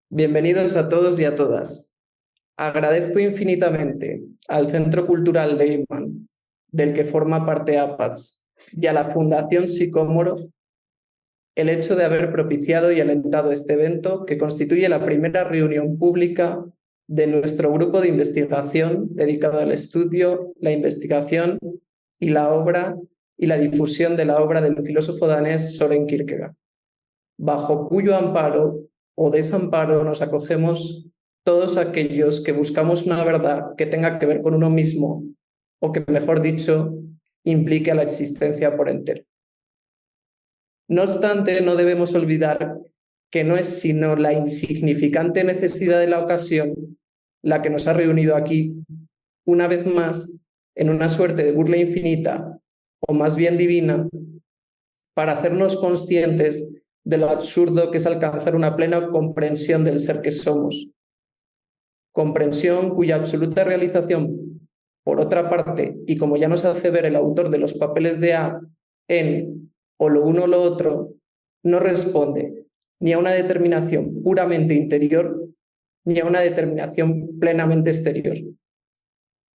Bienvenidos a todos y a todas. Agradezco infinitamente al Centro Cultural de Iman, del que forma parte APATS, y a la Fundación Sicómoro el hecho de haber propiciado y alentado este evento que constituye la primera reunión pública de nuestro grupo de investigación dedicado al estudio, la investigación y la obra y la difusión de la obra del filósofo danés Søren Kierkegaard, bajo cuyo amparo o desamparo nos acogemos todos aquellos que buscamos una verdad que tenga que ver con uno mismo o que, mejor dicho, implique a la existencia por entero. No obstante, no debemos olvidar que no es sino la insignificante necesidad de la ocasión la que nos ha reunido aquí, una vez más, en una suerte de burla infinita, o más bien divina, para hacernos conscientes de lo absurdo que es alcanzar una plena comprensión del ser que somos. Comprensión cuya absoluta realización, por otra parte, y como ya nos hace ver el autor de los papeles de A en o lo uno o lo otro, no responde ni a una determinación puramente interior ni a una determinación plenamente exterior.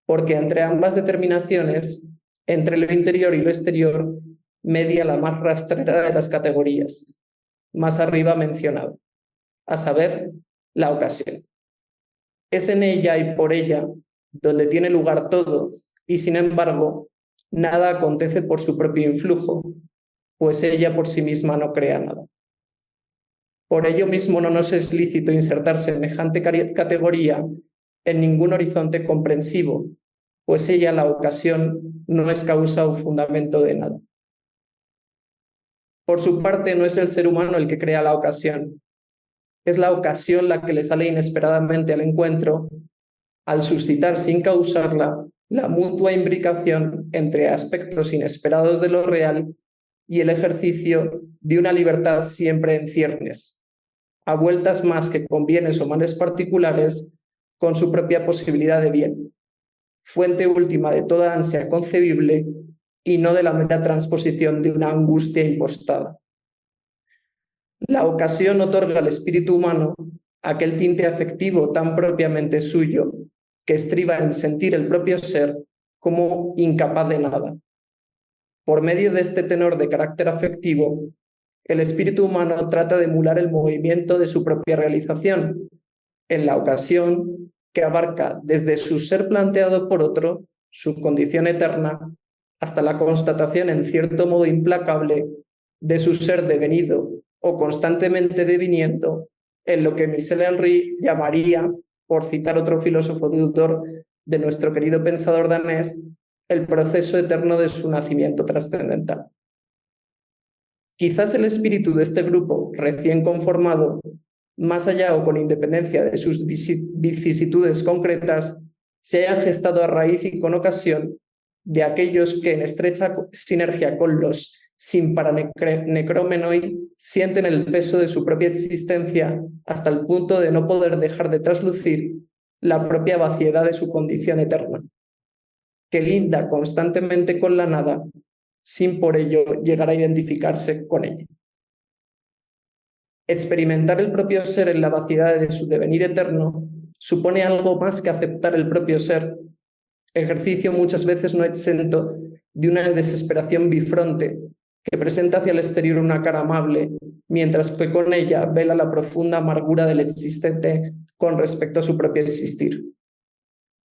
Porque entre ambas determinaciones, entre lo interior y lo exterior, media la más rastrera de las categorías, más arriba mencionado, a saber, la ocasión. Es en ella y por ella donde tiene lugar todo, y sin embargo, nada acontece por su propio influjo, pues ella por sí misma no crea nada. Por ello mismo no nos es lícito insertar semejante categoría en ningún horizonte comprensivo, pues ella, la ocasión, no es causa o fundamento de nada. Por su parte, no es el ser humano el que crea la ocasión, es la ocasión la que le sale inesperadamente al encuentro al suscitar sin causarla la mutua imbricación entre aspectos inesperados de lo real y el ejercicio de una libertad siempre en ciernes, a vueltas más que con bienes o males particulares, con su propia posibilidad de bien, fuente última de toda ansia concebible y no de la mera transposición de una angustia impostada. La ocasión otorga al espíritu humano aquel tinte afectivo tan propiamente suyo, que estriba en sentir el propio ser como incapaz de nada. Por medio de este tenor de carácter afectivo, el espíritu humano trata de emular el movimiento de su propia realización, en la ocasión que abarca desde su ser planteado por otro, su condición eterna, hasta la constatación en cierto modo implacable de su ser devenido o constantemente deviniendo en lo que Michel Henry llamaría, por citar otro filósofo deudor de nuestro querido pensador danés, el proceso eterno de su nacimiento trascendental. Quizás el espíritu de este grupo recién conformado, más allá o con independencia de sus vicisitudes concretas, se haya gestado a raíz y con ocasión de aquellos que en estrecha sinergia con los necromenoi sienten el peso de su propia existencia hasta el punto de no poder dejar de traslucir la propia vaciedad de su condición eterna, que linda constantemente con la nada, sin por ello llegar a identificarse con ella. Experimentar el propio ser en la vaciedad de su devenir eterno supone algo más que aceptar el propio ser, ejercicio muchas veces no exento de una desesperación bifronte que presenta hacia el exterior una cara amable, mientras que con ella vela la profunda amargura del existente con respecto a su propio existir.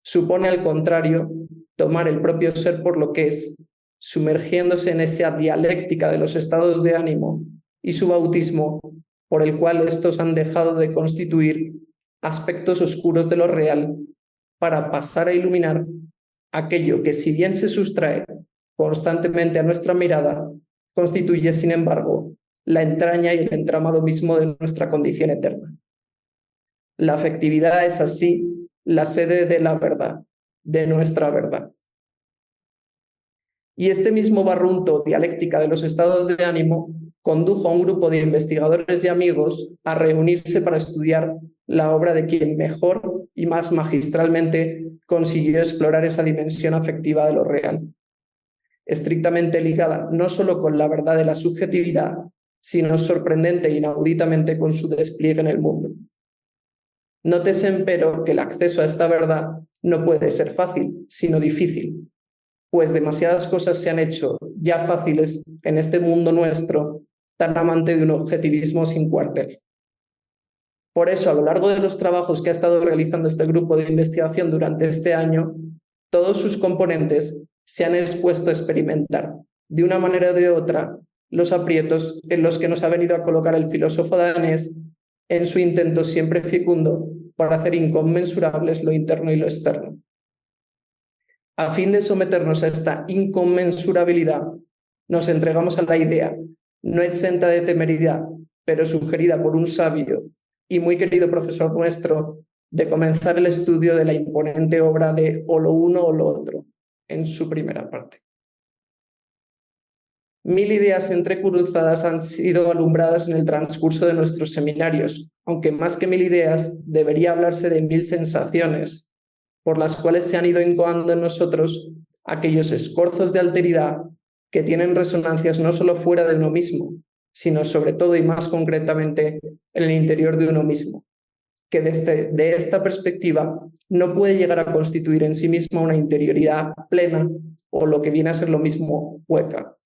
Supone, al contrario, tomar el propio ser por lo que es, sumergiéndose en esa dialéctica de los estados de ánimo y su bautismo, por el cual estos han dejado de constituir aspectos oscuros de lo real para pasar a iluminar aquello que, si bien se sustrae constantemente a nuestra mirada, constituye, sin embargo, la entraña y el entramado mismo de nuestra condición eterna. La afectividad es así la sede de la verdad, de nuestra verdad. Y este mismo barrunto dialéctica de los estados de ánimo condujo a un grupo de investigadores y amigos a reunirse para estudiar la obra de quien mejor y más magistralmente consiguió explorar esa dimensión afectiva de lo real, estrictamente ligada no solo con la verdad de la subjetividad, sino sorprendente e inauditamente con su despliegue en el mundo. Nótese, empero, que el acceso a esta verdad no puede ser fácil, sino difícil, pues demasiadas cosas se han hecho ya fáciles en este mundo nuestro, tan amante de un objetivismo sin cuartel. Por eso, a lo largo de los trabajos que ha estado realizando este grupo de investigación durante este año, todos sus componentes se han expuesto a experimentar, de una manera o de otra, los aprietos en los que nos ha venido a colocar el filósofo danés en su intento siempre fecundo para hacer inconmensurables lo interno y lo externo. A fin de someternos a esta inconmensurabilidad, nos entregamos a la idea, no exenta de temeridad, pero sugerida por un sabio y muy querido profesor nuestro, de comenzar el estudio de la imponente obra de O lo uno o lo otro, en su primera parte. 1000 ideas entrecruzadas han sido alumbradas en el transcurso de nuestros seminarios, aunque más que 1000 ideas debería hablarse de 1000 sensaciones, por las cuales se han ido incoando en nosotros aquellos escorzos de alteridad que tienen resonancias no solo fuera de uno mismo, sino sobre todo y más concretamente en el interior de uno mismo, que de esta perspectiva no puede llegar a constituir en sí misma una interioridad plena o lo que viene a ser lo mismo hueca.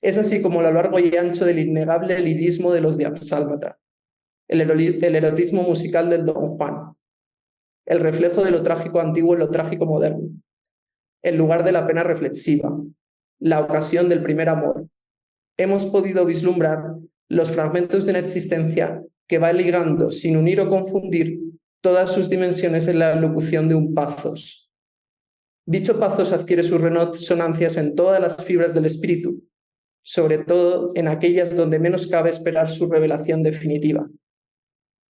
Es así como a lo largo y ancho del innegable lirismo de los de Apsálmata, el erotismo musical del Don Juan, el reflejo de lo trágico antiguo en lo trágico moderno, el lugar de la pena reflexiva, la ocasión del primer amor. Hemos podido vislumbrar los fragmentos de una existencia que va ligando, sin unir o confundir, todas sus dimensiones en la locución de un pathos. Dicho pathos adquiere sus resonancias en todas las fibras del espíritu, sobre todo en aquellas donde menos cabe esperar su revelación definitiva.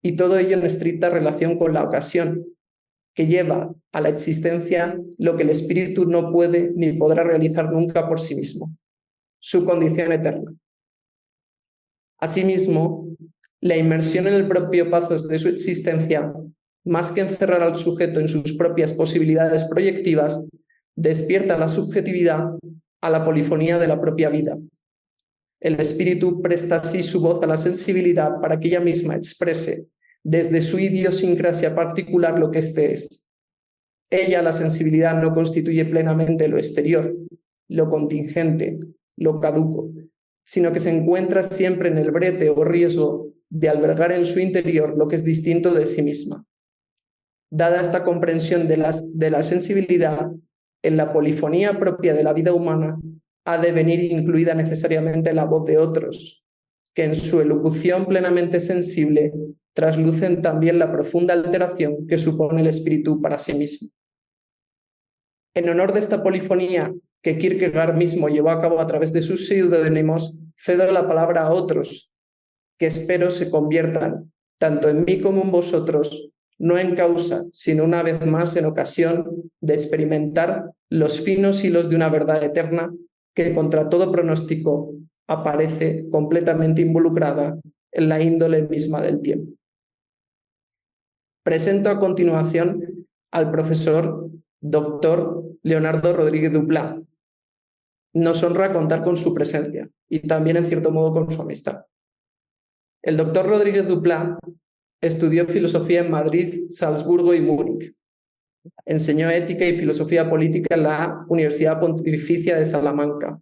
Y todo ello en estricta relación con la ocasión, que lleva a la existencia lo que el espíritu no puede ni podrá realizar nunca por sí mismo, su condición eterna. Asimismo, la inmersión en el propio pathos de su existencia, más que encerrar al sujeto en sus propias posibilidades proyectivas, despierta la subjetividad a la polifonía de la propia vida. El espíritu presta así su voz a la sensibilidad para que ella misma exprese desde su idiosincrasia particular lo que éste es. Ella, la sensibilidad, no constituye plenamente lo exterior, lo contingente, lo caduco, sino que se encuentra siempre en el brete o riesgo de albergar en su interior lo que es distinto de sí misma. Dada esta comprensión de la sensibilidad, en la polifonía propia de la vida humana ha de venir incluida necesariamente la voz de otros, que en su elocución plenamente sensible traslucen también la profunda alteración que supone el espíritu para sí mismo. En honor de esta polifonía que Kierkegaard mismo llevó a cabo a través de sus seudónimos, cedo la palabra a otros, que espero se conviertan, tanto en mí como en vosotros, no en causa, sino una vez más en ocasión de experimentar los finos hilos de una verdad eterna que contra todo pronóstico aparece completamente involucrada en la índole misma del tiempo. Presento a continuación al profesor Dr. Leonardo Rodríguez Duplá. Nos honra contar con su presencia y también, en cierto modo, con su amistad. El doctor Rodríguez Duplá estudió filosofía en Madrid, Salzburgo y Múnich. Enseñó ética y filosofía política en la Universidad Pontificia de Salamanca.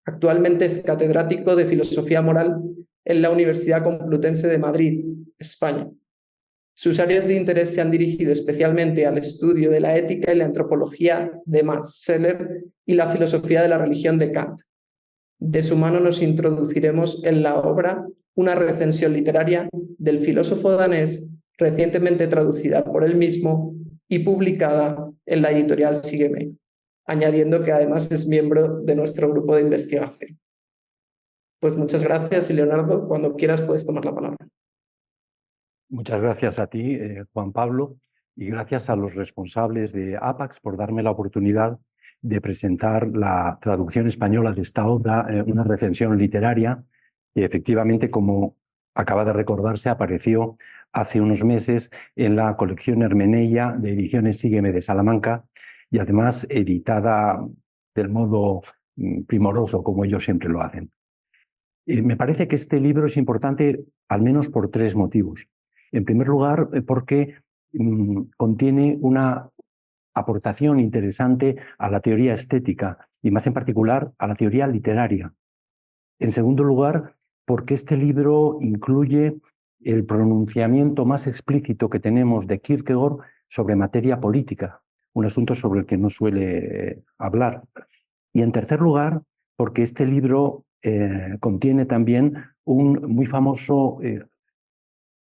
Actualmente es catedrático de filosofía moral en la Universidad Complutense de Madrid, España. Sus áreas de interés se han dirigido especialmente al estudio de la ética y la antropología de Max Scheler y la filosofía de la religión de Kant. De su mano nos introduciremos en la obra Una recensión literaria del filósofo danés, recientemente traducida por él mismo y publicada en la editorial Sígueme, añadiendo que además es miembro de nuestro grupo de investigación. Pues muchas gracias, y Leonardo, cuando quieras puedes tomar la palabra. Muchas gracias a ti, Juan Pablo, y gracias a los responsables de APAX por darme la oportunidad de presentar la traducción española de esta obra, una recensión literaria Y efectivamente, como acaba de recordarse, apareció hace unos meses en la colección Hermeneia de Ediciones Sígueme de Salamanca y además editada del modo primoroso, como ellos siempre lo hacen. Me parece que este libro es importante al menos por tres motivos. En primer lugar, porque contiene una aportación interesante a la teoría estética y más en particular a la teoría literaria. En segundo lugar, porque este libro incluye el pronunciamiento más explícito que tenemos de Kierkegaard sobre materia política, un asunto sobre el que no suele hablar. Y en tercer lugar, porque este libro contiene también un muy famoso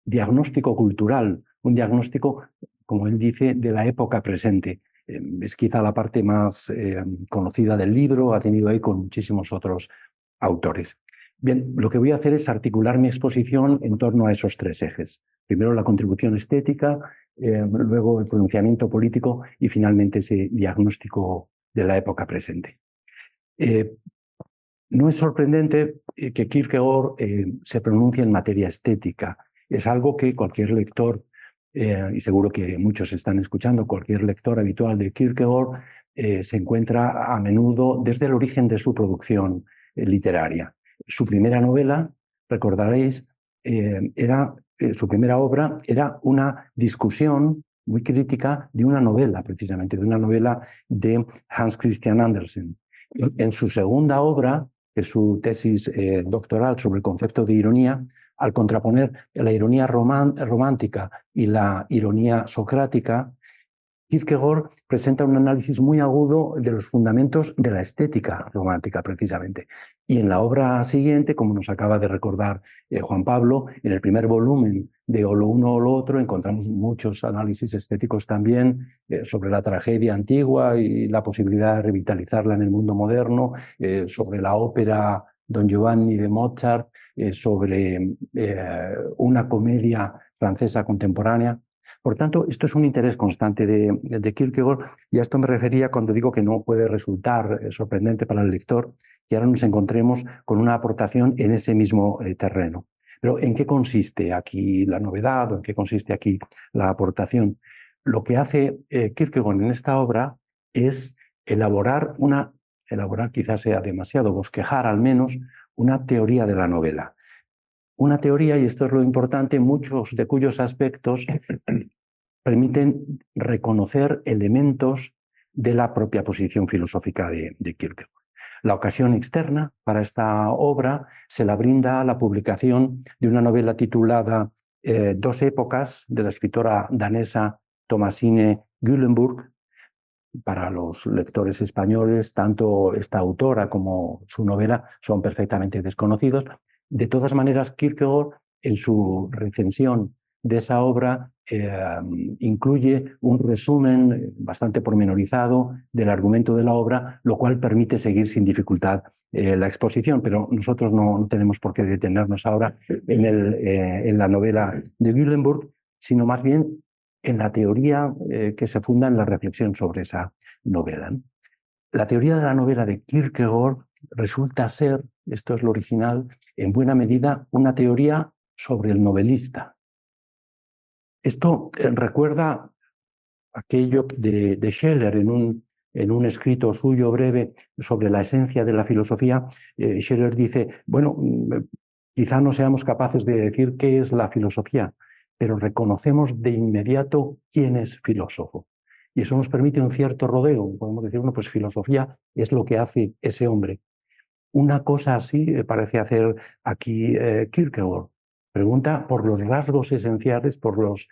diagnóstico cultural, un diagnóstico, como él dice, de la época presente. Es quizá la parte más conocida del libro, ha tenido ahí con muchísimos otros autores. Bien, lo que voy a hacer es articular mi exposición en torno a esos tres ejes. Primero la contribución estética, luego el pronunciamiento político y finalmente ese diagnóstico de la época presente. No es sorprendente que Kierkegaard se pronuncie en materia estética. Es algo que cualquier lector, y seguro que muchos están escuchando, cualquier lector habitual de Kierkegaard se encuentra a menudo desde el origen de su producción literaria. Su primera novela, recordaréis, su primera obra era una discusión muy crítica de una novela, precisamente, de una novela de Hans Christian Andersen. En su segunda obra, que es su tesis doctoral sobre el concepto de ironía, al contraponer la ironía romántica y la ironía socrática, Kierkegaard presenta un análisis muy agudo de los fundamentos de la estética romántica, precisamente. Y en la obra siguiente, como nos acaba de recordar Juan Pablo, en el primer volumen de O lo uno o lo otro, encontramos muchos análisis estéticos también sobre la tragedia antigua y la posibilidad de revitalizarla en el mundo moderno, sobre la ópera Don Giovanni de Mozart, sobre una comedia francesa contemporánea. Por tanto, esto es un interés constante de Kierkegaard y a esto me refería cuando digo que no puede resultar sorprendente para el lector que ahora nos encontremos con una aportación en ese mismo terreno. Pero ¿en qué consiste aquí la novedad o en qué consiste aquí la aportación? Lo que hace Kierkegaard en esta obra es elaborar quizás sea demasiado, bosquejar al menos una teoría de la novela. Una teoría, y esto es lo importante, muchos de cuyos aspectos permiten reconocer elementos de la propia posición filosófica de Kierkegaard. La ocasión externa para esta obra se la brinda la publicación de una novela titulada Dos épocas, de la escritora danesa Thomasine Gyllenburg. Para los lectores españoles, tanto esta autora como su novela son perfectamente desconocidos. De todas maneras, Kierkegaard, en su recensión de esa obra, incluye un resumen bastante pormenorizado del argumento de la obra, lo cual permite seguir sin dificultad la exposición, pero nosotros no tenemos por qué detenernos ahora en la novela de Gyllenburg, sino más bien en la teoría que se funda en la reflexión sobre esa novela. La teoría de la novela de Kierkegaard resulta ser, esto es lo original, en buena medida una teoría sobre el novelista. Esto recuerda aquello de Scheler en un escrito suyo breve sobre la esencia de la filosofía. Scheler dice, bueno, quizá no seamos capaces de decir qué es la filosofía, pero reconocemos de inmediato quién es filósofo. Y eso nos permite un cierto rodeo. Podemos decir, bueno, pues filosofía es lo que hace ese hombre. Una cosa así parece hacer aquí Kierkegaard. Pregunta por los rasgos esenciales, por los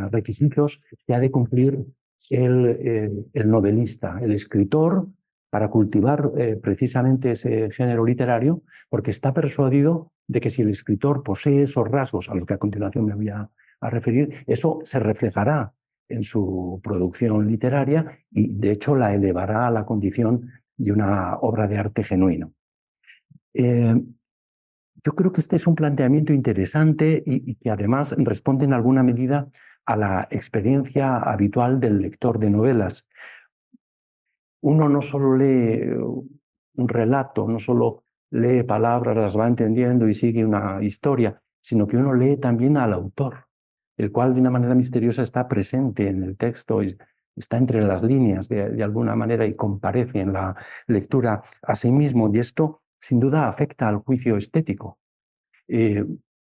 requisitos que ha de cumplir el novelista, el escritor, para cultivar precisamente ese género literario, porque está persuadido de que si el escritor posee esos rasgos, a los que a continuación me voy a referir, eso se reflejará en su producción literaria y, de hecho, la elevará a la condición de una obra de arte genuino. Yo creo que este es un planteamiento interesante y que además responde en alguna medida a la experiencia habitual del lector de novelas. Uno no solo lee un relato, no solo lee palabras, las va entendiendo y sigue una historia, sino que uno lee también al autor, el cual de una manera misteriosa está presente en el texto y está entre las líneas de alguna manera y comparece en la lectura a sí mismo. Y esto sin duda afecta al juicio estético.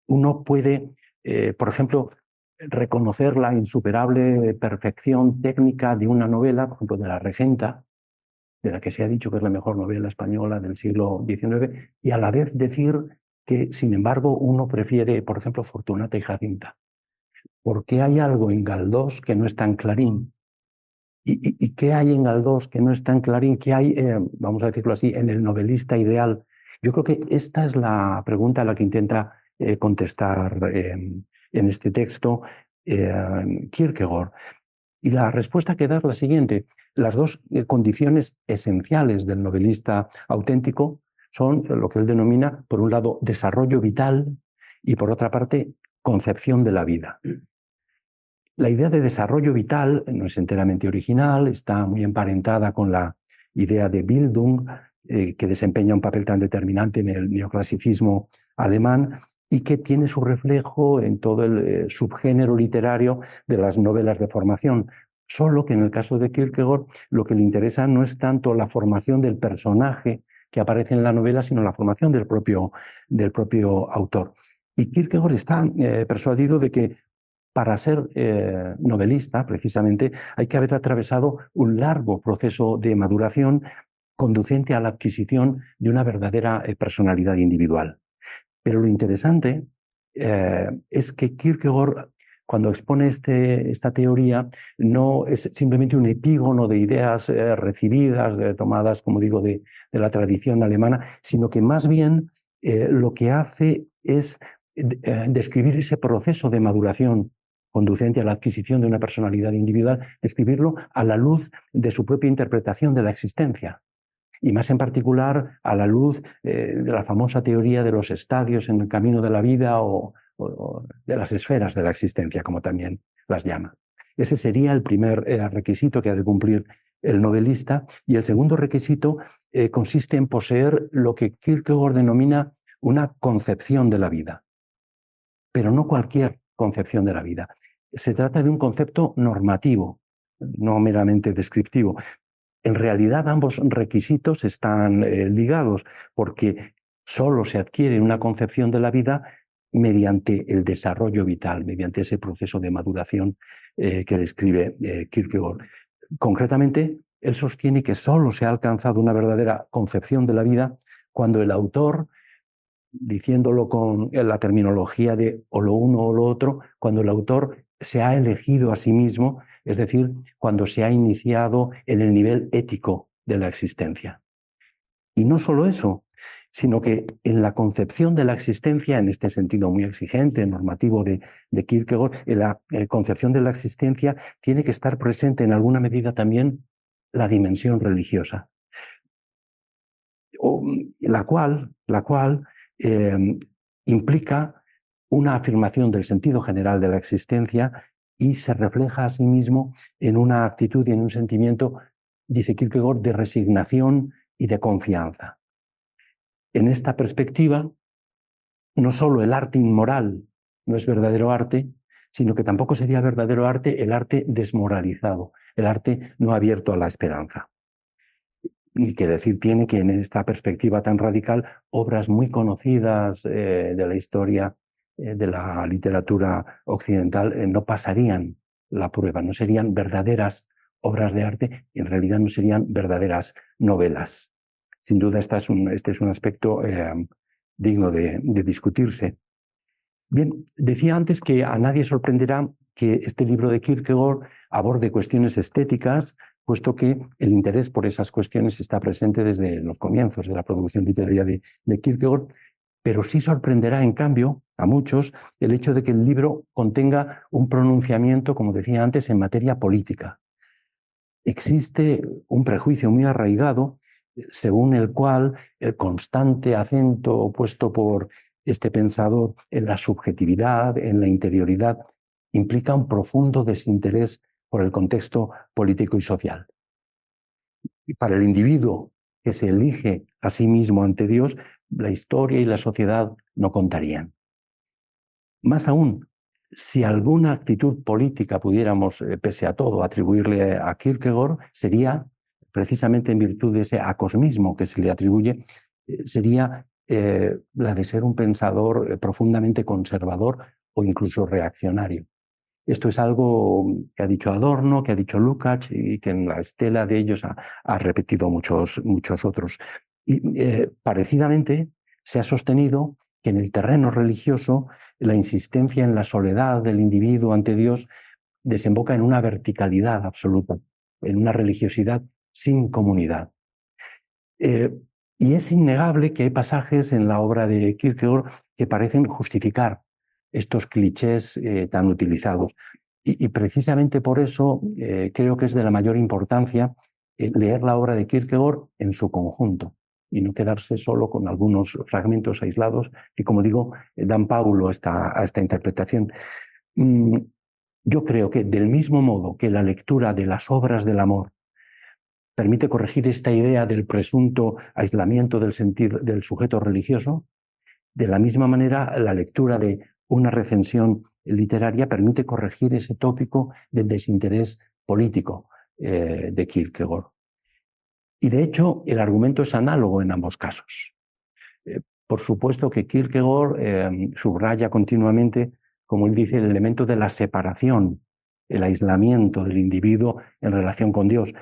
Uno puede, por ejemplo, reconocer la insuperable perfección técnica de una novela, por ejemplo, de La Regenta, de la que se ha dicho que es la mejor novela española del siglo XIX, y a la vez decir que, sin embargo, uno prefiere, por ejemplo, Fortunata y Jacinta, porque hay algo en Galdós que no está en Clarín. ¿Y qué hay en Galdós que no está en Clarín? ¿Qué hay, vamos a decirlo así, en el novelista ideal? Yo creo que esta es la pregunta a la que intenta contestar en este texto Kierkegaard. Y la respuesta que da es la siguiente. Las dos condiciones esenciales del novelista auténtico son lo que él denomina, por un lado, desarrollo vital y, por otra parte, concepción de la vida. La idea de desarrollo vital no es enteramente original, está muy emparentada con la idea de Bildung, que desempeña un papel tan determinante en el neoclasicismo alemán y que tiene su reflejo en todo el subgénero literario de las novelas de formación. Solo que en el caso de Kierkegaard lo que le interesa no es tanto la formación del personaje que aparece en la novela, sino la formación del propio autor. Y Kierkegaard está persuadido de que para ser novelista, precisamente, hay que haber atravesado un largo proceso de maduración conducente a la adquisición de una verdadera personalidad individual. Pero lo interesante es que Kierkegaard, cuando expone esta teoría, no es simplemente un epígono de ideas recibidas, tomadas, como digo, de la tradición alemana, sino que más bien lo que hace es describir ese proceso de maduración conducente a la adquisición de una personalidad individual, describirlo a la luz de su propia interpretación de la existencia. Y más en particular a la luz de la famosa teoría de los estadios en el camino de la vida o de las esferas de la existencia, como también las llama. Ese sería el primer requisito que ha de cumplir el novelista. Y el segundo requisito consiste en poseer lo que Kierkegaard denomina una concepción de la vida. Pero no cualquier concepción de la vida. Se trata de un concepto normativo, no meramente descriptivo. En realidad ambos requisitos están ligados porque solo se adquiere una concepción de la vida mediante el desarrollo vital, mediante ese proceso de maduración que describe Kierkegaard. Concretamente, él sostiene que solo se ha alcanzado una verdadera concepción de la vida cuando el autor, diciéndolo con la terminología de o lo uno o lo otro, cuando el autor se ha elegido a sí mismo, es decir, cuando se ha iniciado en el nivel ético de la existencia. Y no solo eso, sino que en la concepción de la existencia, en este sentido muy exigente, normativo de Kierkegaard, en la concepción de la existencia tiene que estar presente en alguna medida también la dimensión religiosa, la cual implica una afirmación del sentido general de la existencia y se refleja a sí mismo en una actitud y en un sentimiento, dice Kierkegaard, de resignación y de confianza. En esta perspectiva, no solo el arte inmoral no es verdadero arte, sino que tampoco sería verdadero arte el arte desmoralizado, el arte no abierto a la esperanza. Y que decir tiene que en esta perspectiva tan radical, obras muy conocidas de la historia de la literatura occidental no pasarían la prueba, no serían verdaderas obras de arte, y en realidad no serían verdaderas novelas. Sin duda este es un aspecto digno de discutirse. Bien, decía antes que a nadie sorprenderá que este libro de Kierkegaard aborde cuestiones estéticas, puesto que el interés por esas cuestiones está presente desde los comienzos de la producción literaria de Kierkegaard, pero sí sorprenderá, en cambio, a muchos el hecho de que el libro contenga un pronunciamiento, como decía antes, en materia política. Existe un prejuicio muy arraigado según el cual el constante acento puesto por este pensador en la subjetividad, en la interioridad, implica un profundo desinterés por el contexto político y social. Y para el individuo que se elige a sí mismo ante Dios, la historia y la sociedad no contarían. Más aún, si alguna actitud política pudiéramos, pese a todo, atribuirle a Kierkegaard, sería precisamente en virtud de ese acosmismo que se le atribuye, sería la de ser un pensador profundamente conservador o incluso reaccionario. Esto es algo que ha dicho Adorno, que ha dicho Lukács y que en la estela de ellos ha repetido muchos otros. Y parecidamente se ha sostenido que en el terreno religioso la insistencia en la soledad del individuo ante Dios desemboca en una verticalidad absoluta, en una religiosidad sin comunidad. Y es innegable que hay pasajes en la obra de Kierkegaard que parecen justificar estos clichés tan utilizados. Y precisamente por eso creo que es de la mayor importancia leer la obra de Kierkegaard en su conjunto y no quedarse solo con algunos fragmentos aislados que, como digo, dan pábulo a esta interpretación. Yo creo que del mismo modo que la lectura de las obras del amor permite corregir esta idea del presunto aislamiento del sujeto religioso, de la misma manera la lectura de una recensión literaria permite corregir ese tópico del desinterés político de Kierkegaard. Y de hecho, el argumento es análogo en ambos casos. Por supuesto que Kierkegaard subraya continuamente, como él dice, el elemento de la separación, el aislamiento del individuo en relación con Dios.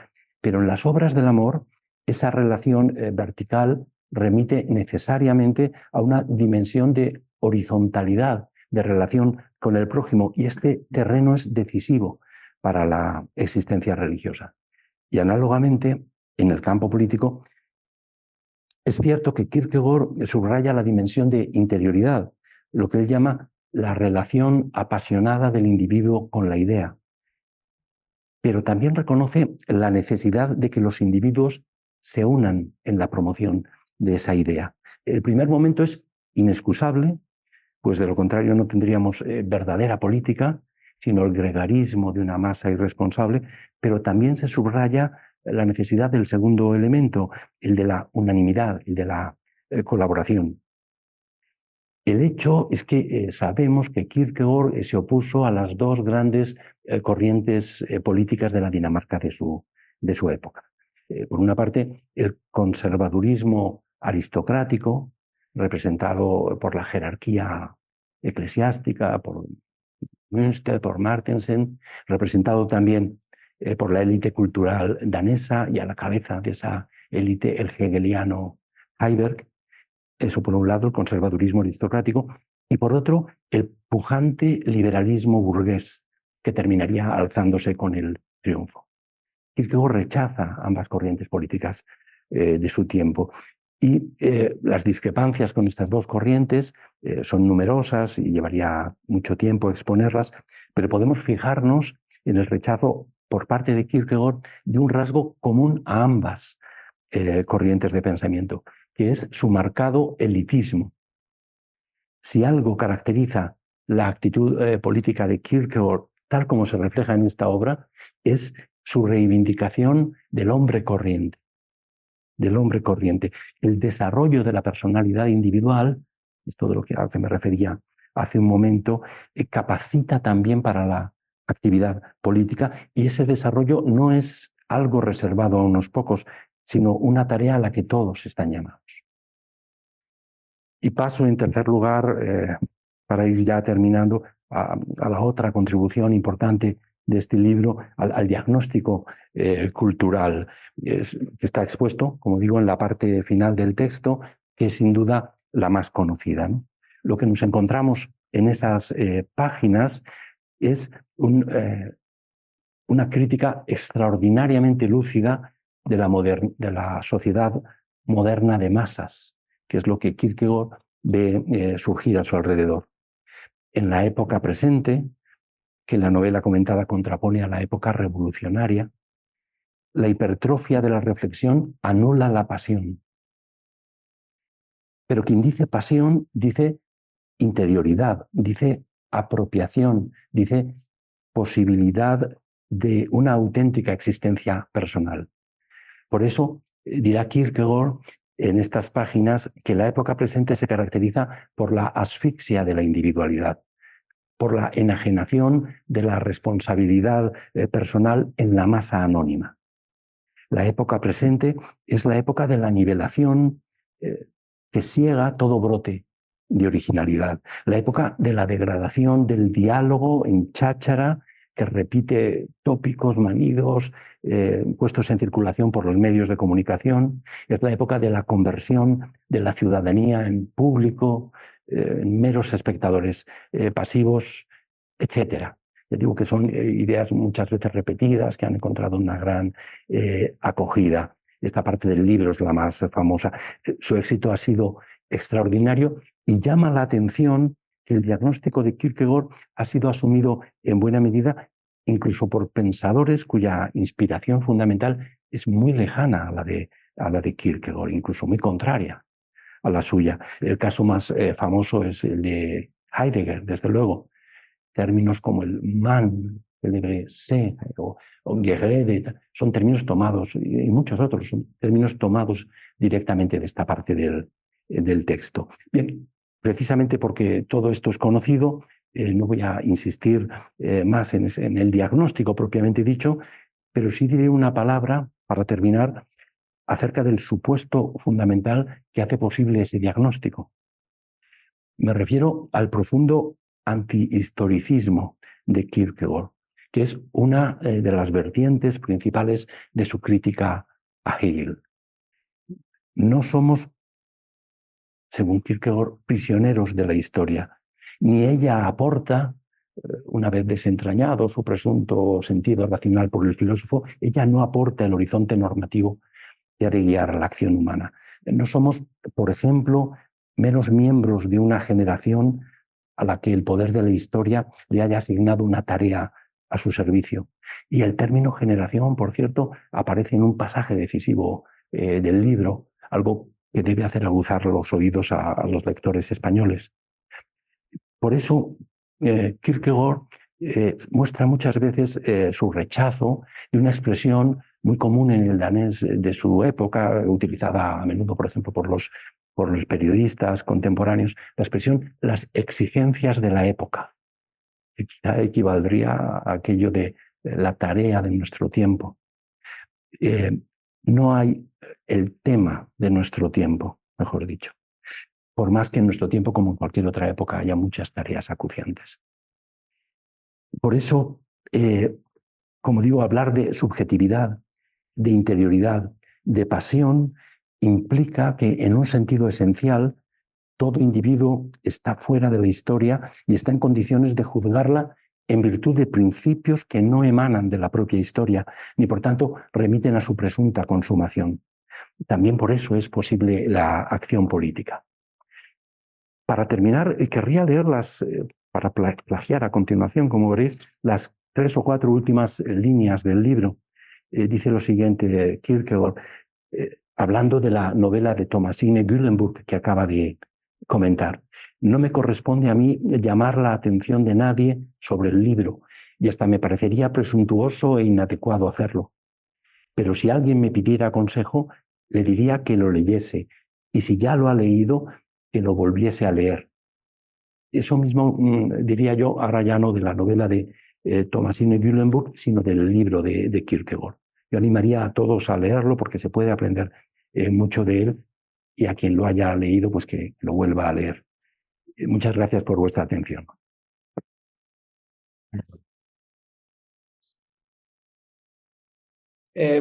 Pero en las obras del amor, esa relación vertical remite necesariamente a una dimensión de horizontalidad, de relación con el prójimo, y este terreno es decisivo para la existencia religiosa. Y análogamente, en el campo político, es cierto que Kierkegaard subraya la dimensión de interioridad, lo que él llama la relación apasionada del individuo con la idea, pero también reconoce la necesidad de que los individuos se unan en la promoción de esa idea. El primer momento es inexcusable, pues de lo contrario no tendríamos verdadera política, sino el gregarismo de una masa irresponsable, pero también se subraya la necesidad del segundo elemento, el de la unanimidad, el de la colaboración. El hecho es que sabemos que Kierkegaard se opuso a las dos grandes corrientes políticas de la Dinamarca de su época. Por una parte, el conservadurismo aristocrático, representado por la jerarquía eclesiástica, por Münster, por Martensen, representado también por la élite cultural danesa y a la cabeza de esa élite el hegeliano Heiberg. Eso por un lado, el conservadurismo aristocrático, y por otro, el pujante liberalismo burgués, que terminaría alzándose con el triunfo. Kierkegaard rechaza ambas corrientes políticas de su tiempo. Y las discrepancias con estas dos corrientes son numerosas y llevaría mucho tiempo exponerlas, pero podemos fijarnos en el rechazo por parte de Kierkegaard de un rasgo común a ambas corrientes de pensamiento, que es su marcado elitismo. Si algo caracteriza la actitud política de Kierkegaard, tal como se refleja en esta obra, es su reivindicación del hombre corriente. El desarrollo de la personalidad individual, esto de lo que me refería hace un momento, capacita también para la actividad política, y ese desarrollo no es algo reservado a unos pocos, sino una tarea a la que todos están llamados. Y paso, en tercer lugar, para ir ya terminando, a la otra contribución importante de este libro, al diagnóstico cultural, que está expuesto, como digo, en la parte final del texto, que es sin duda la más conocida, ¿no? Lo que nos encontramos en esas páginas es una crítica extraordinariamente lúcida de la sociedad moderna de masas, que es lo que Kierkegaard ve surgir a su alrededor. En la época presente, que la novela comentada contrapone a la época revolucionaria, la hipertrofia de la reflexión anula la pasión. Pero quien dice pasión dice interioridad, dice apropiación, dice posibilidad de una auténtica existencia personal. Por eso dirá Kierkegaard en estas páginas que la época presente se caracteriza por la asfixia de la individualidad, por la enajenación de la responsabilidad personal en la masa anónima. La época presente es la época de la nivelación que ciega todo brote de originalidad, la época de la degradación del diálogo en cháchara que repite tópicos manidos puestos en circulación por los medios de comunicación, es la época de la conversión de la ciudadanía en público, en meros espectadores pasivos, etc. Ya digo que son ideas muchas veces repetidas que han encontrado una gran acogida. Esta parte del libro es la más famosa. Su éxito ha sido extraordinario y llama la atención que el diagnóstico de Kierkegaard ha sido asumido en buena medida incluso por pensadores cuya inspiración fundamental es muy lejana a la de Kierkegaard, incluso muy contraria a la suya. El caso más famoso es el de Heidegger, desde luego. Términos como el man, el de se o geredet, son términos tomados, y muchos otros, son términos tomados directamente de esta parte del texto. Bien, precisamente porque todo esto es conocido, no voy a insistir más en el diagnóstico propiamente dicho, pero sí diré una palabra, para terminar, acerca del supuesto fundamental que hace posible ese diagnóstico. Me refiero al profundo antihistoricismo de Kierkegaard, que es una de las vertientes principales de su crítica a Hegel. No somos, según Kierkegaard, prisioneros de la historia, ni ella aporta, una vez desentrañado su presunto sentido racional por el filósofo, ella no aporta el horizonte normativo que ha de guiar la acción humana. No somos, por ejemplo, meros miembros de una generación a la que el poder de la historia le haya asignado una tarea a su servicio. Y el término generación, por cierto, aparece en un pasaje decisivo del libro, algo que debe hacer aguzar los oídos a los lectores españoles. Por eso, Kierkegaard muestra muchas veces su rechazo de una expresión muy común en el danés de su época, utilizada a menudo, por ejemplo, por los periodistas contemporáneos, la expresión las exigencias de la época, que quizá equivaldría a aquello de la tarea de nuestro tiempo. No hay el tema de nuestro tiempo, mejor dicho, por más que en nuestro tiempo, como en cualquier otra época, haya muchas tareas acuciantes. Por eso, como digo, hablar de subjetividad, de interioridad, de pasión, implica que en un sentido esencial todo individuo está fuera de la historia y está en condiciones de juzgarla en virtud de principios que no emanan de la propia historia, ni por tanto remiten a su presunta consumación. También por eso es posible la acción política. Para terminar, querría leer para plagiar a continuación, como veréis, las 3 o 4 últimas líneas del libro. Dice lo siguiente Kierkegaard, hablando de la novela de Thomasine Gyllenburg que acaba de comentar. No me corresponde a mí llamar la atención de nadie sobre el libro, y hasta me parecería presuntuoso e inadecuado hacerlo. Pero si alguien me pidiera consejo, le diría que lo leyese, y si ya lo ha leído, que lo volviese a leer. Eso mismo diría yo, ahora ya no de la novela de Thomasine Gyllenburg, sino del libro de Kierkegaard. Yo animaría a todos a leerlo porque se puede aprender mucho de él, y a quien lo haya leído, pues que lo vuelva a leer. Muchas gracias por vuestra atención.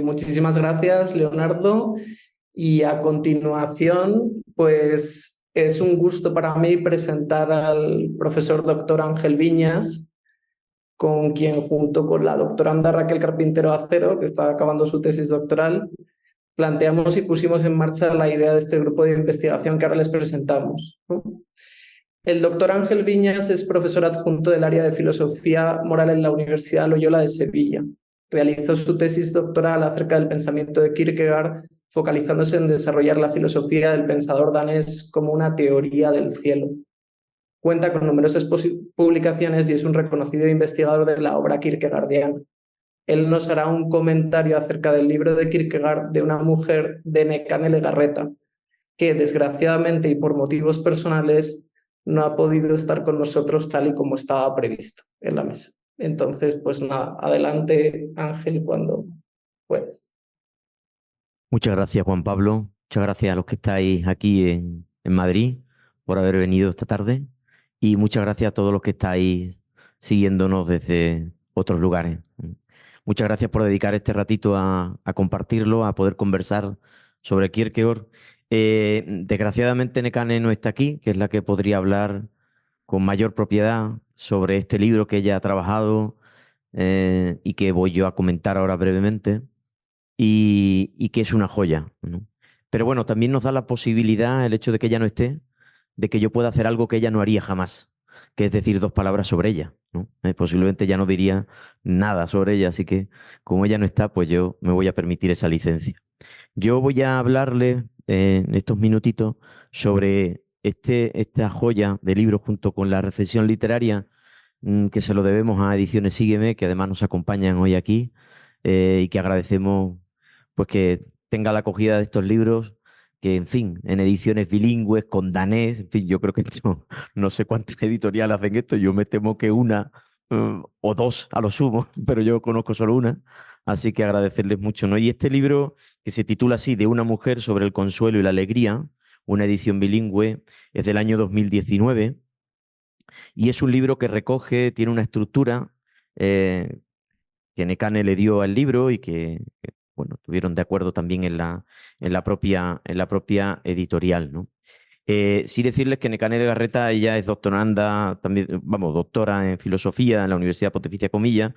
Muchísimas gracias, Leonardo. Y a continuación, pues es un gusto para mí presentar al profesor doctor Ángel Viñas, con quien junto con la doctoranda Raquel Carpintero Acero, que está acabando su tesis doctoral, planteamos y pusimos en marcha la idea de este grupo de investigación que ahora les presentamos. El doctor Ángel Viñas es profesor adjunto del área de Filosofía Moral en la Universidad Loyola de Sevilla. Realizó su tesis doctoral acerca del pensamiento de Kierkegaard, focalizándose en desarrollar la filosofía del pensador danés como una teoría del cielo. Cuenta con numerosas publicaciones y es un reconocido investigador de la obra kierkegaardiana. Él nos hará un comentario acerca del libro de Kierkegaard de una mujer de Necane Legarreta, que desgraciadamente y por motivos personales no ha podido estar con nosotros tal y como estaba previsto en la mesa. Entonces, pues nada, adelante Ángel cuando puedas. Muchas gracias, Juan Pablo. Muchas gracias a los que estáis aquí en Madrid por haber venido esta tarde. Y muchas gracias a todos los que estáis siguiéndonos desde otros lugares. Muchas gracias por dedicar este ratito a compartirlo, a poder conversar sobre Kierkegaard. Desgraciadamente Nekane no está aquí, que es la que podría hablar con mayor propiedad sobre este libro que ella ha trabajado y que voy yo a comentar ahora brevemente y que es una joya, ¿no? Pero bueno, también nos da la posibilidad, el hecho de que ella no esté, de que yo pueda hacer algo que ella no haría jamás, que es decir dos palabras sobre ella, ¿no? Posiblemente ya no diría nada sobre ella, así que como ella no está, pues yo me voy a permitir esa licencia. Yo voy a hablarle en estos minutitos sobre esta joya de libro junto con la recensión literaria que se lo debemos a Ediciones Sígueme, que además nos acompañan hoy aquí y que agradecemos pues que tenga la acogida de estos libros, que en fin, en ediciones bilingües, con danés, en fin, yo creo que esto, no sé cuántas editoriales hacen esto, yo me temo que una o dos a lo sumo, pero yo conozco solo una, así que agradecerles mucho, ¿no? Y este libro, que se titula así, De una mujer sobre el consuelo y la alegría, una edición bilingüe, es del año 2019 y es un libro que recoge, tiene una estructura eh, que Nekane le dio al libro y que, bueno, estuvieron de acuerdo también en la propia editorial, ¿no? Sí decirles que Nekane Legarreta, ella es doctoranda, también, vamos, doctora en filosofía en la Universidad Pontificia Comillas,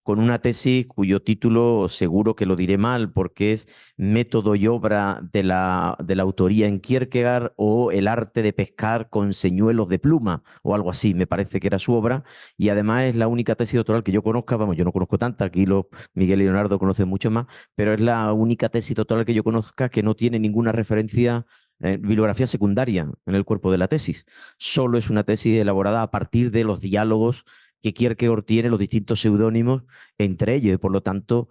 con una tesis cuyo título seguro que lo diré mal, porque es Método y obra de la autoría en Kierkegaard o El arte de pescar con señuelos de pluma, o algo así, me parece que era su obra, y además es la única tesis doctoral que yo conozca, vamos, yo no conozco tanta, aquí Miguel y Leonardo conocen mucho más, pero es la única tesis doctoral que yo conozca que no tiene ninguna referencia bibliografía secundaria en el cuerpo de la tesis. Solo es una tesis elaborada a partir de los diálogos que Kierkegaard tiene, los distintos seudónimos entre ellos, y por lo tanto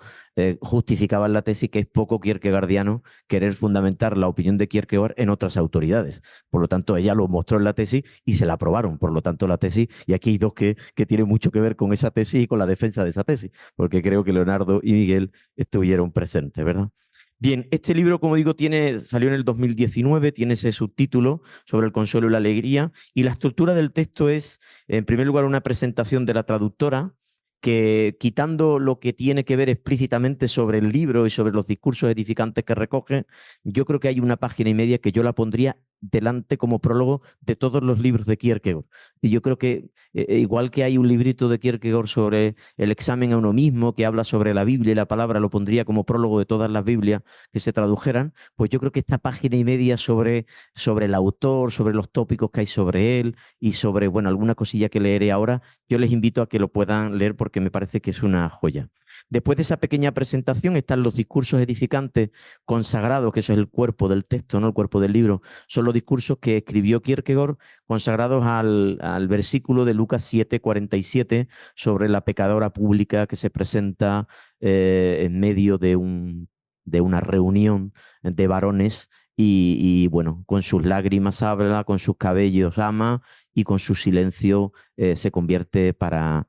justificaban la tesis que es poco kierkegaardiano querer fundamentar la opinión de Kierkegaard en otras autoridades. Por lo tanto, ella lo mostró en la tesis y se la aprobaron. Por lo tanto, la tesis, y aquí hay dos que tienen mucho que ver con esa tesis y con la defensa de esa tesis, porque creo que Leonardo y Miguel estuvieron presentes, ¿verdad? Bien, este libro, como digo, salió en el 2019, tiene ese subtítulo sobre el consuelo y la alegría, y la estructura del texto es, en primer lugar, una presentación de la traductora, que quitando lo que tiene que ver explícitamente sobre el libro y sobre los discursos edificantes que recoge, yo creo que hay una página y media que yo la pondría delante como prólogo de todos los libros de Kierkegaard. Y yo creo que, igual que hay un librito de Kierkegaard sobre el examen a uno mismo, que habla sobre la Biblia y la palabra, lo pondría como prólogo de todas las Biblias que se tradujeran, pues yo creo que esta página y media sobre el autor, sobre los tópicos que hay sobre él y sobre, bueno, alguna cosilla que leeré ahora, yo les invito a que lo puedan leer porque me parece que es una joya. Después de esa pequeña presentación están los discursos edificantes consagrados, que eso es el cuerpo del texto, ¿no? El cuerpo del libro. Son los discursos que escribió Kierkegaard consagrados al versículo de Lucas 7:47 sobre la pecadora pública que se presenta en medio de una reunión de varones bueno, con sus lágrimas habla, con sus cabellos ama y con su silencio se convierte para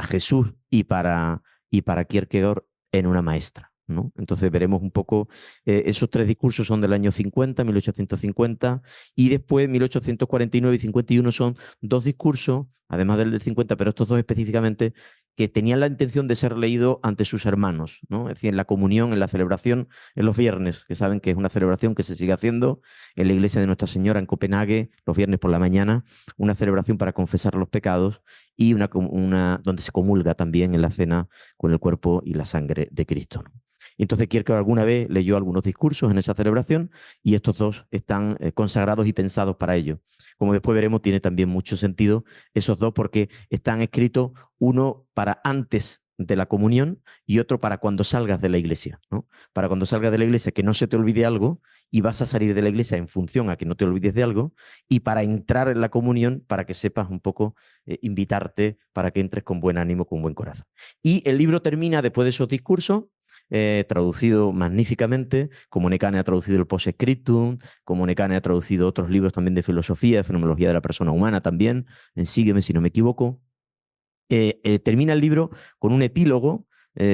Jesús y para Kierkegaard en una maestra, ¿no? Entonces veremos un poco, esos tres discursos son del año 50, 1850, y después 1849 y 51 son dos discursos, además del 50, pero estos dos específicamente, que tenían la intención de ser leídos ante sus hermanos, ¿no? Es decir, en la comunión, en la celebración, en los viernes, que saben que es una celebración que se sigue haciendo en la iglesia de Nuestra Señora en Copenhague, los viernes por la mañana, una celebración para confesar los pecados y donde se comulga también en la cena con el cuerpo y la sangre de Cristo, ¿no? Entonces Kierkegaard alguna vez leyó algunos discursos en esa celebración y estos dos están consagrados y pensados para ello. Como después veremos, tiene también mucho sentido esos dos porque están escritos uno para antes de la comunión y otro para cuando salgas de la iglesia, ¿no? Para cuando salgas de la iglesia que no se te olvide algo y vas a salir de la iglesia en función a que no te olvides de algo, y para entrar en la comunión para que sepas un poco invitarte para que entres con buen ánimo, con buen corazón. Y el libro termina después de esos discursos traducido magníficamente, como Nekane ha traducido el Post-Scriptum, como Nekane ha traducido otros libros también de filosofía, de fenomenología de la persona humana también, en Sígueme si no me equivoco. Termina el libro con un epílogo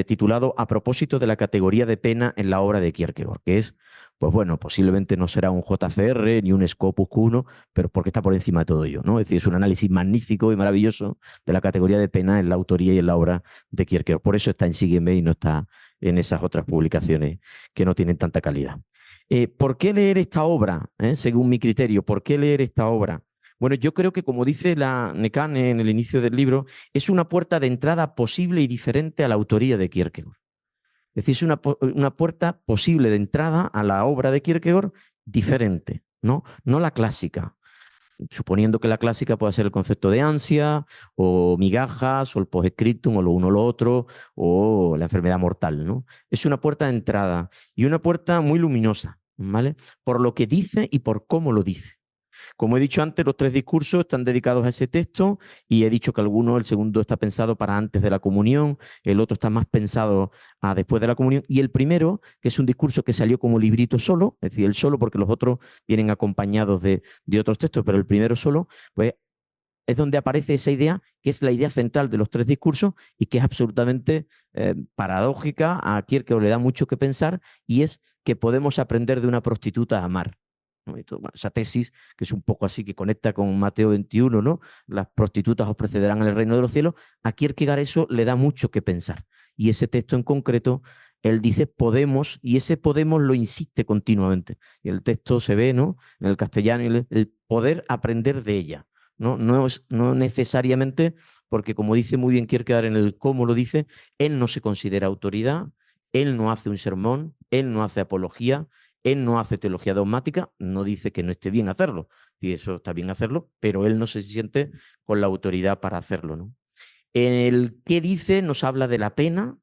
titulado A propósito de la categoría de pena en la obra de Kierkegaard, que es, pues bueno, posiblemente no será un JCR ni un Scopus Q1, pero porque está por encima de todo ello, ¿no? Es decir, es un análisis magnífico y maravilloso de la categoría de pena en la autoría y en la obra de Kierkegaard. Por eso está en Sígueme y no está en esas otras publicaciones que no tienen tanta calidad. ¿Por qué leer esta obra? Según mi criterio, ¿por qué leer esta obra? Bueno, yo creo que, como dice la Nekane en el inicio del libro, es una puerta de entrada posible y diferente a la autoría de Kierkegaard. Es decir, es una puerta posible de entrada a la obra de Kierkegaard diferente, ¿no? No la clásica, suponiendo que la clásica pueda ser el concepto de ansia, o migajas, o el post-scriptum, o lo uno o lo otro, o la enfermedad mortal, ¿no? Es una puerta de entrada y una puerta muy luminosa, ¿vale? Por lo que dice y por cómo lo dice. Como he dicho antes, los 3 discursos están dedicados a ese texto y he dicho que el segundo está pensado para antes de la comunión, el otro está más pensado a después de la comunión y el primero, que es un discurso que salió como librito solo, es decir, el solo porque los otros vienen acompañados de otros textos, pero el primero solo, pues es donde aparece esa idea, que es la idea central de los 3 discursos y que es absolutamente paradójica, a Kierkegaard le da mucho que pensar, y es que podemos aprender de una prostituta a amar, ¿no? Y todo, bueno, esa tesis, que es un poco así, que conecta con Mateo 21, ¿no? Las prostitutas os precederán en el reino de los cielos. A Kierkegaard eso le da mucho que pensar. Y ese texto en concreto, él dice podemos, y ese podemos lo insiste continuamente. Y el texto se ve, ¿no? En el castellano, el poder aprender de ella. No necesariamente, porque como dice muy bien Kierkegaard en el cómo lo dice, él no se considera autoridad, él no hace un sermón, él no hace apología, él no hace teología dogmática, no dice que no esté bien hacerlo, y eso está bien hacerlo, pero él no se siente con la autoridad para hacerlo, ¿no? El qué dice nos habla de la pena,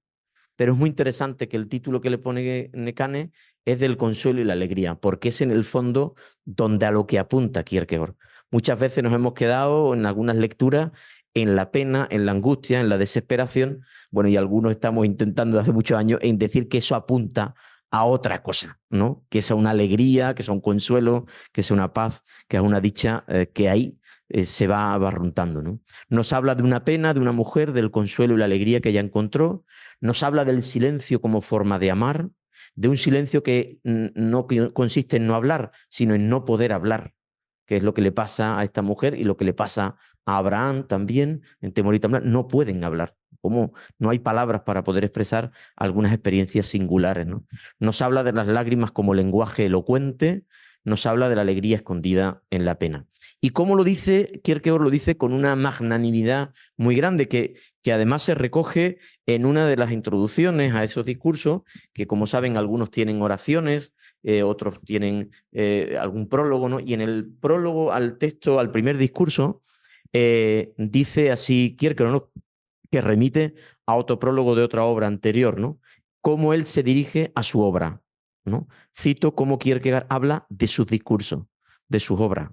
pero es muy interesante que el título que le pone Nekane es del consuelo y la alegría, porque es en el fondo donde a lo que apunta Kierkegaard. Muchas veces nos hemos quedado en algunas lecturas en la pena, en la angustia, en la desesperación, bueno, y algunos estamos intentando desde hace muchos años en decir que eso apunta a otra cosa, ¿no? Que sea una alegría, que sea un consuelo, que sea una paz, que es una dicha que ahí se va barruntando, ¿no? Nos habla de una pena, de una mujer, del consuelo y la alegría que ella encontró. Nos habla del silencio como forma de amar, de un silencio que no consiste en no hablar, sino en no poder hablar, que es lo que le pasa a esta mujer y lo que le pasa a Abraham también, en Temor y Temblor. No pueden hablar, como no hay palabras para poder expresar algunas experiencias singulares, ¿no? Nos habla de las lágrimas como lenguaje elocuente, nos habla de la alegría escondida en la pena. Y cómo lo dice, Kierkegaard lo dice con una magnanimidad muy grande, que además se recoge en una de las introducciones a esos discursos, que como saben algunos tienen oraciones, otros tienen algún prólogo, ¿no? Y en el prólogo al texto, al primer discurso, dice así Kierkegaard, ¿no? Que remite a otro prólogo de otra obra anterior, ¿no? Cómo él se dirige a su obra, ¿no? Cito cómo Kierkegaard habla de sus discursos, de sus obras.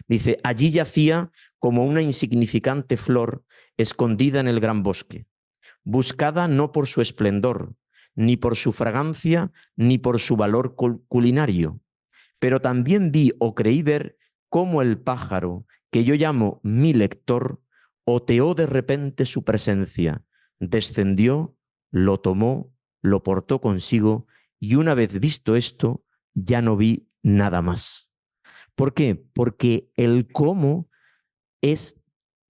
Dice, allí yacía como una insignificante flor escondida en el gran bosque, buscada no por su esplendor, ni por su fragancia, ni por su valor culinario, pero también vi o creí ver cómo el pájaro, que yo llamo mi lector, oteó de repente su presencia, descendió, lo tomó, lo portó consigo, y una vez visto esto, ya no vi nada más. ¿Por qué? Porque el cómo es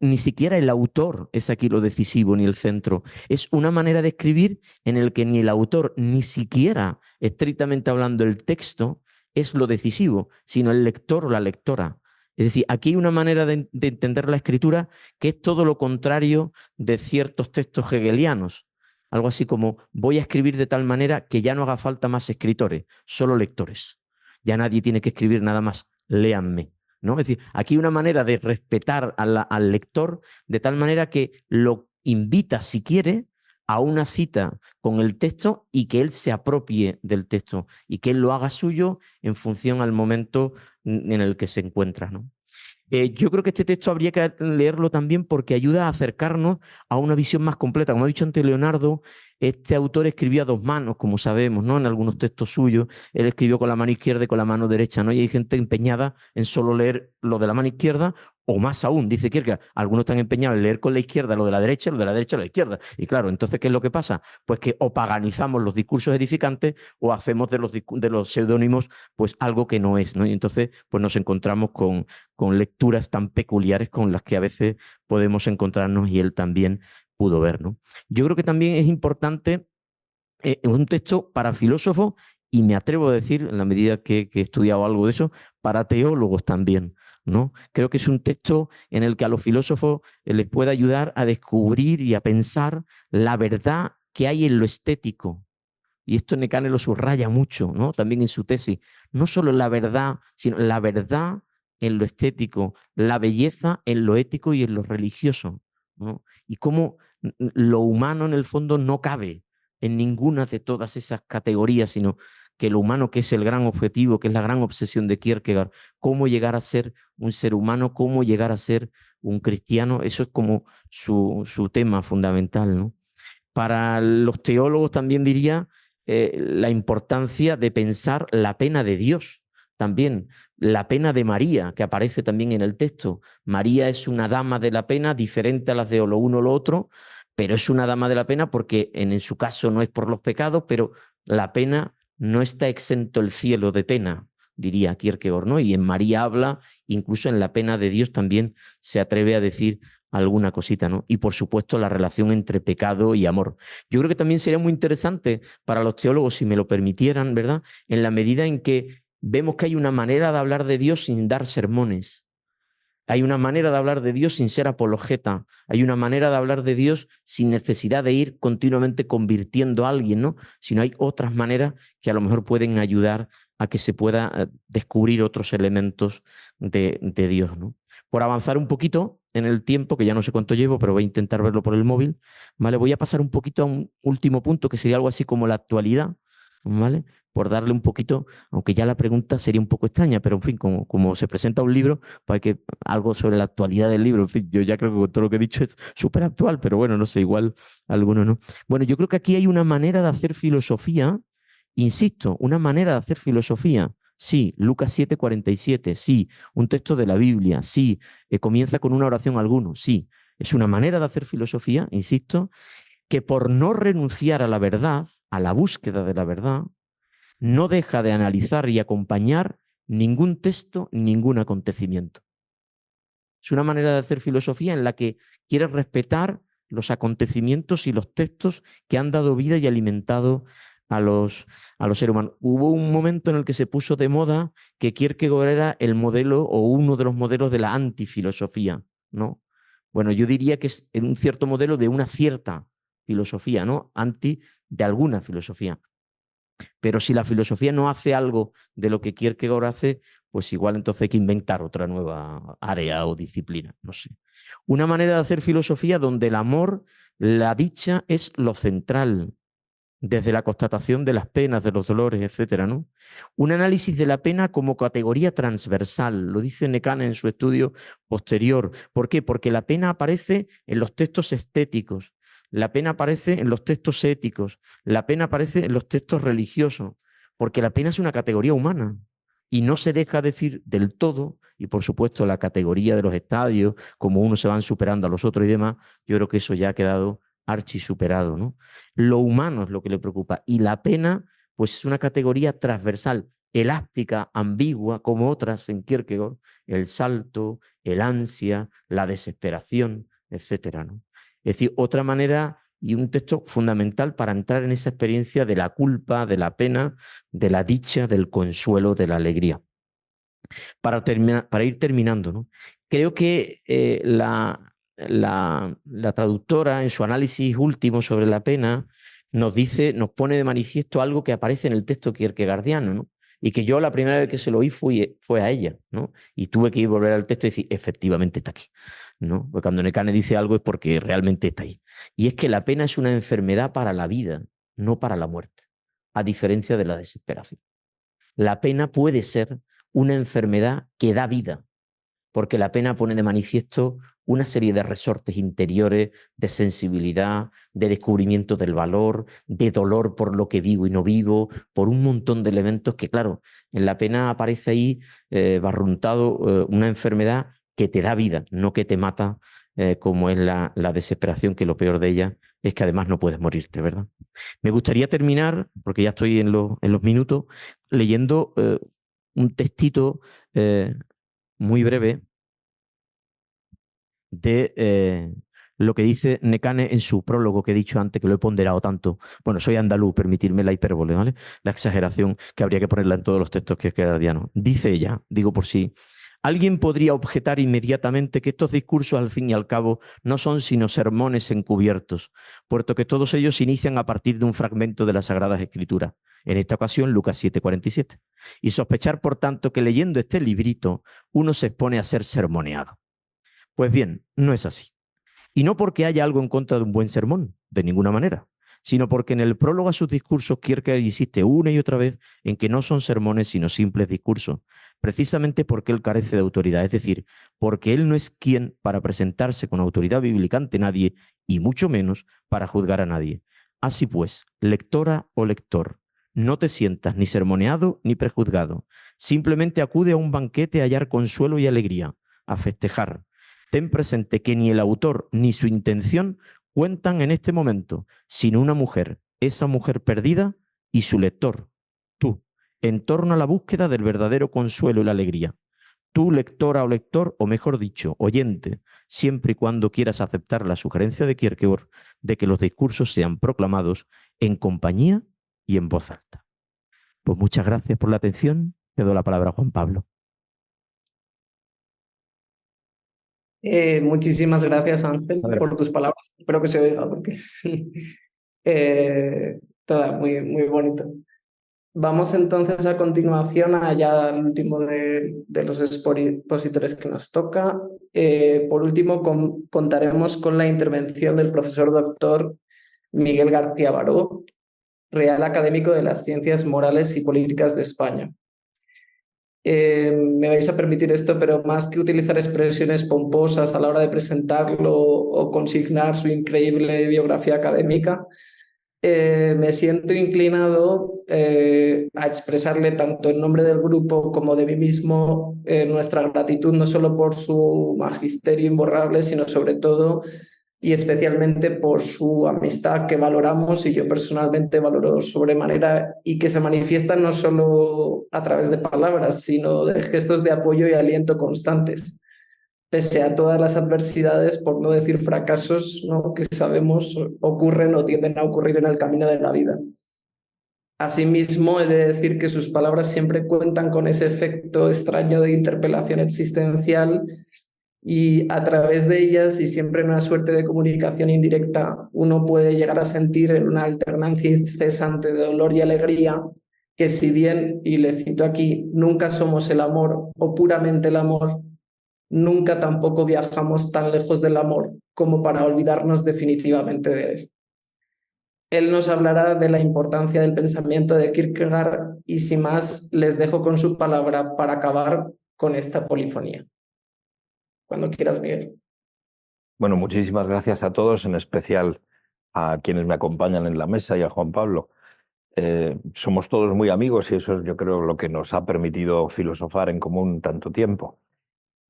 ni siquiera el autor es aquí lo decisivo ni el centro. Es una manera de escribir en el que ni el autor, ni siquiera estrictamente hablando el texto, es lo decisivo, sino el lector o la lectora. Es decir, aquí hay una manera de entender la escritura que es todo lo contrario de ciertos textos hegelianos. Algo así como, voy a escribir de tal manera que ya no haga falta más escritores, solo lectores. Ya nadie tiene que escribir nada más, léanme, ¿no? Es decir, aquí hay una manera de respetar al lector de tal manera que lo invita, si quiere, a una cita con el texto y que él se apropie del texto y que él lo haga suyo en función al momento en el que se encuentra, ¿no? Yo creo que este texto habría que leerlo también porque ayuda a acercarnos a una visión más completa. Como ha dicho antes Leonardo, este autor escribió a dos manos, como sabemos, ¿no? En algunos textos suyos, él escribió con la mano izquierda y con la mano derecha, ¿no? Y hay gente empeñada en solo leer lo de la mano izquierda, o más aún, dice Kierkegaard, algunos están empeñados en leer con la izquierda lo de la derecha, lo de la derecha lo de la izquierda. Y claro, entonces, ¿qué es lo que pasa? Pues que o paganizamos los discursos edificantes o hacemos de los seudónimos pues algo que no es, ¿no? Y entonces, pues nos encontramos con lecturas tan peculiares con las que a veces podemos encontrarnos y él también pudo ver, ¿no? Yo creo que también es importante un texto para filósofos y me atrevo a decir, en la medida que he estudiado algo de eso, para teólogos también, ¿no? Creo que es un texto en el que a los filósofos les puede ayudar a descubrir y a pensar la verdad que hay en lo estético. Y esto Nekane lo subraya mucho, ¿no? También en su tesis. No solo la verdad, sino la verdad en lo estético, la belleza en lo ético y en lo religioso, ¿no? Y cómo lo humano en el fondo no cabe en ninguna de todas esas categorías, sino que lo humano, que es el gran objetivo, que es la gran obsesión de Kierkegaard, cómo llegar a ser un ser humano, cómo llegar a ser un cristiano, eso es como su tema fundamental, ¿no? Para los teólogos también diría la importancia de pensar la pena de Dios, también la pena de María, que aparece también en el texto. María es una dama de la pena, diferente a las de lo uno o lo otro, pero es una dama de la pena porque en su caso no es por los pecados, pero la pena no está exento el cielo de pena, diría Kierkegaard, ¿no? Y en María habla, incluso en la pena de Dios también se atreve a decir alguna cosita, ¿no? Y por supuesto la relación entre pecado y amor. Yo creo que también sería muy interesante para los teólogos, si me lo permitieran, ¿verdad? En la medida en que vemos que hay una manera de hablar de Dios sin dar sermones. Hay una manera de hablar de Dios sin ser apologeta. Hay una manera de hablar de Dios sin necesidad de ir continuamente convirtiendo a alguien, ¿no? Sino hay otras maneras que a lo mejor pueden ayudar a que se pueda descubrir otros elementos de Dios, ¿no? Por avanzar un poquito en el tiempo, que ya no sé cuánto llevo, pero voy a intentar verlo por el móvil, ¿vale? Voy a pasar un poquito a un último punto que sería algo así como la actualidad, ¿vale? Por darle un poquito, aunque ya la pregunta sería un poco extraña, pero en fin, como se presenta un libro, pues hay que algo sobre la actualidad del libro. En fin, yo ya creo que con todo lo que he dicho es súper actual, pero bueno, no sé, igual alguno no. Bueno, yo creo que aquí hay una manera de hacer filosofía, insisto, una manera de hacer filosofía. Sí, Lucas 7:47, sí, un texto de la Biblia, sí, comienza con una oración alguno, sí, es una manera de hacer filosofía, insisto, que por no renunciar a la verdad, a la búsqueda de la verdad, no deja de analizar y acompañar ningún texto, ningún acontecimiento. Es una manera de hacer filosofía en la que quiere respetar los acontecimientos y los textos que han dado vida y alimentado a los seres humanos. Hubo un momento en el que se puso de moda que Kierkegaard era el modelo o uno de los modelos de la antifilosofía, ¿no? Bueno, yo diría que es un cierto modelo de una cierta filosofía, ¿no? Anti de alguna filosofía. Pero si la filosofía no hace algo de lo que Kierkegaard hace, pues igual entonces hay que inventar otra nueva área o disciplina, no sé. Una manera de hacer filosofía donde el amor, la dicha es lo central, desde la constatación de las penas, de los dolores, etcétera, ¿no? Un análisis de la pena como categoría transversal, lo dice Nekane en su estudio posterior. ¿Por qué? Porque la pena aparece en los textos estéticos, la pena aparece en los textos éticos, la pena aparece en los textos religiosos, porque la pena es una categoría humana y no se deja decir del todo, y por supuesto la categoría de los estadios, como unos se van superando a los otros y demás, yo creo que eso ya ha quedado archisuperado, ¿no? Lo humano es lo que le preocupa y la pena, pues es una categoría transversal, elástica, ambigua, como otras en Kierkegaard, el salto, el ansia, la desesperación, etcétera, ¿no? Es decir, otra manera y un texto fundamental para entrar en esa experiencia de la culpa, de la pena, de la dicha, del consuelo, de la alegría. Para ir terminando, ¿no? Creo que la traductora en su análisis último sobre la pena nos dice, nos pone de manifiesto algo que aparece en el texto kierkegaardiano, ¿no? Y que yo la primera vez que se lo oí fue a ella, ¿no? Y tuve que ir a volver al texto y decir, efectivamente está aquí, ¿no? Porque cuando Nekane dice algo es porque realmente está ahí. Y es que la pena es una enfermedad para la vida, no para la muerte, a diferencia de la desesperación. La pena puede ser una enfermedad que da vida, porque la pena pone de manifiesto una serie de resortes interiores, de sensibilidad, de descubrimiento del valor, de dolor por lo que vivo y no vivo, por un montón de elementos que, claro, en la pena aparece ahí barruntado una enfermedad que te da vida, no que te mata, como es la desesperación, que lo peor de ella es que además no puedes morirte, ¿verdad? Me gustaría terminar, porque ya estoy en los minutos, leyendo un textito muy breve de lo que dice Nekane en su prólogo, que he dicho antes, que lo he ponderado tanto. Bueno, soy andaluz, permitirme la hipérbole, ¿vale? La exageración, que habría que ponerla en todos los textos kierkegaardianos. Dice ella, digo por sí, alguien podría objetar inmediatamente que estos discursos, al fin y al cabo, no son sino sermones encubiertos, puesto que todos ellos se inician a partir de un fragmento de las Sagradas Escrituras. En esta ocasión, Lucas 7:47. Y sospechar, por tanto, que leyendo este librito uno se expone a ser sermoneado. Pues bien, no es así. Y no porque haya algo en contra de un buen sermón, de ninguna manera, sino porque en el prólogo a sus discursos Kierkegaard insiste una y otra vez en que no son sermones sino simples discursos, precisamente porque él carece de autoridad, es decir, porque él no es quien para presentarse con autoridad bíblica ante nadie y mucho menos para juzgar a nadie. Así pues, lectora o lector, no te sientas ni sermoneado ni prejuzgado, simplemente acude a un banquete a hallar consuelo y alegría, a festejar. Ten presente que ni el autor ni su intención cuentan en este momento, sino una mujer, esa mujer perdida y su lector, tú, en torno a la búsqueda del verdadero consuelo y la alegría. Tú, lectora o lector, o mejor dicho, oyente, siempre y cuando quieras aceptar la sugerencia de Kierkegaard de que los discursos sean proclamados en compañía y en voz alta. Pues muchas gracias por la atención. Te doy la palabra a Juan Pablo. Muchísimas gracias, Ángel, por tus palabras. Espero que se oiga, porque todo muy bonito. Vamos entonces a continuación allá al último de los expositores que nos toca. Por último, contaremos con la intervención del profesor doctor Miguel García Baró, Real Académico de las Ciencias Morales y Políticas de España. Me vais a permitir esto, pero más que utilizar expresiones pomposas a la hora de presentarlo o consignar su increíble biografía académica, me siento inclinado a expresarle tanto en nombre del grupo como de mí mismo nuestra gratitud, no solo por su magisterio imborrable, sino sobre todo y especialmente por su amistad que valoramos y yo personalmente valoro sobremanera y que se manifiesta no solo a través de palabras, sino de gestos de apoyo y aliento constantes, pese a todas las adversidades, por no decir fracasos, ¿no?, que sabemos ocurren o tienden a ocurrir en el camino de la vida. Asimismo, he de decir que sus palabras siempre cuentan con ese efecto extraño de interpelación existencial y a través de ellas y siempre en una suerte de comunicación indirecta uno puede llegar a sentir en una alternancia incesante de dolor y alegría que si bien, y le cito aquí, nunca somos el amor o puramente el amor, nunca tampoco viajamos tan lejos del amor como para olvidarnos definitivamente de él. Él nos hablará de la importancia del pensamiento de Kierkegaard y sin más les dejo con su palabra para acabar con esta polifonía. Cuando quieras, Miguel. Bueno, muchísimas gracias a todos, en especial a quienes me acompañan en la mesa y a Juan Pablo. Somos todos muy amigos y eso es, yo creo, lo que nos ha permitido filosofar en común tanto tiempo.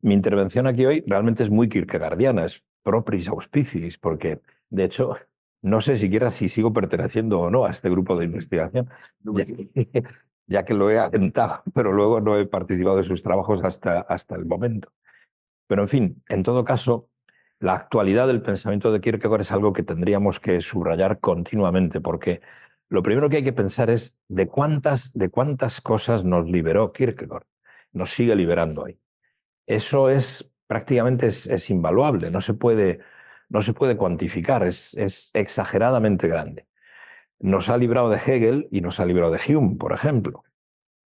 Mi intervención aquí hoy realmente es muy kierkegaardiana, es propris auspiciis, porque, de hecho, no sé siquiera si sigo perteneciendo o no a este grupo de investigación, ya que lo he atentado, pero luego no he participado de sus trabajos hasta el momento. Pero, en fin, en todo caso, la actualidad del pensamiento de Kierkegaard es algo que tendríamos que subrayar continuamente, porque lo primero que hay que pensar es de cuántas cosas nos liberó Kierkegaard, nos sigue liberando hoy. Eso es prácticamente es invaluable, no se puede cuantificar, es exageradamente grande. Nos ha librado de Hegel y nos ha librado de Hume, por ejemplo,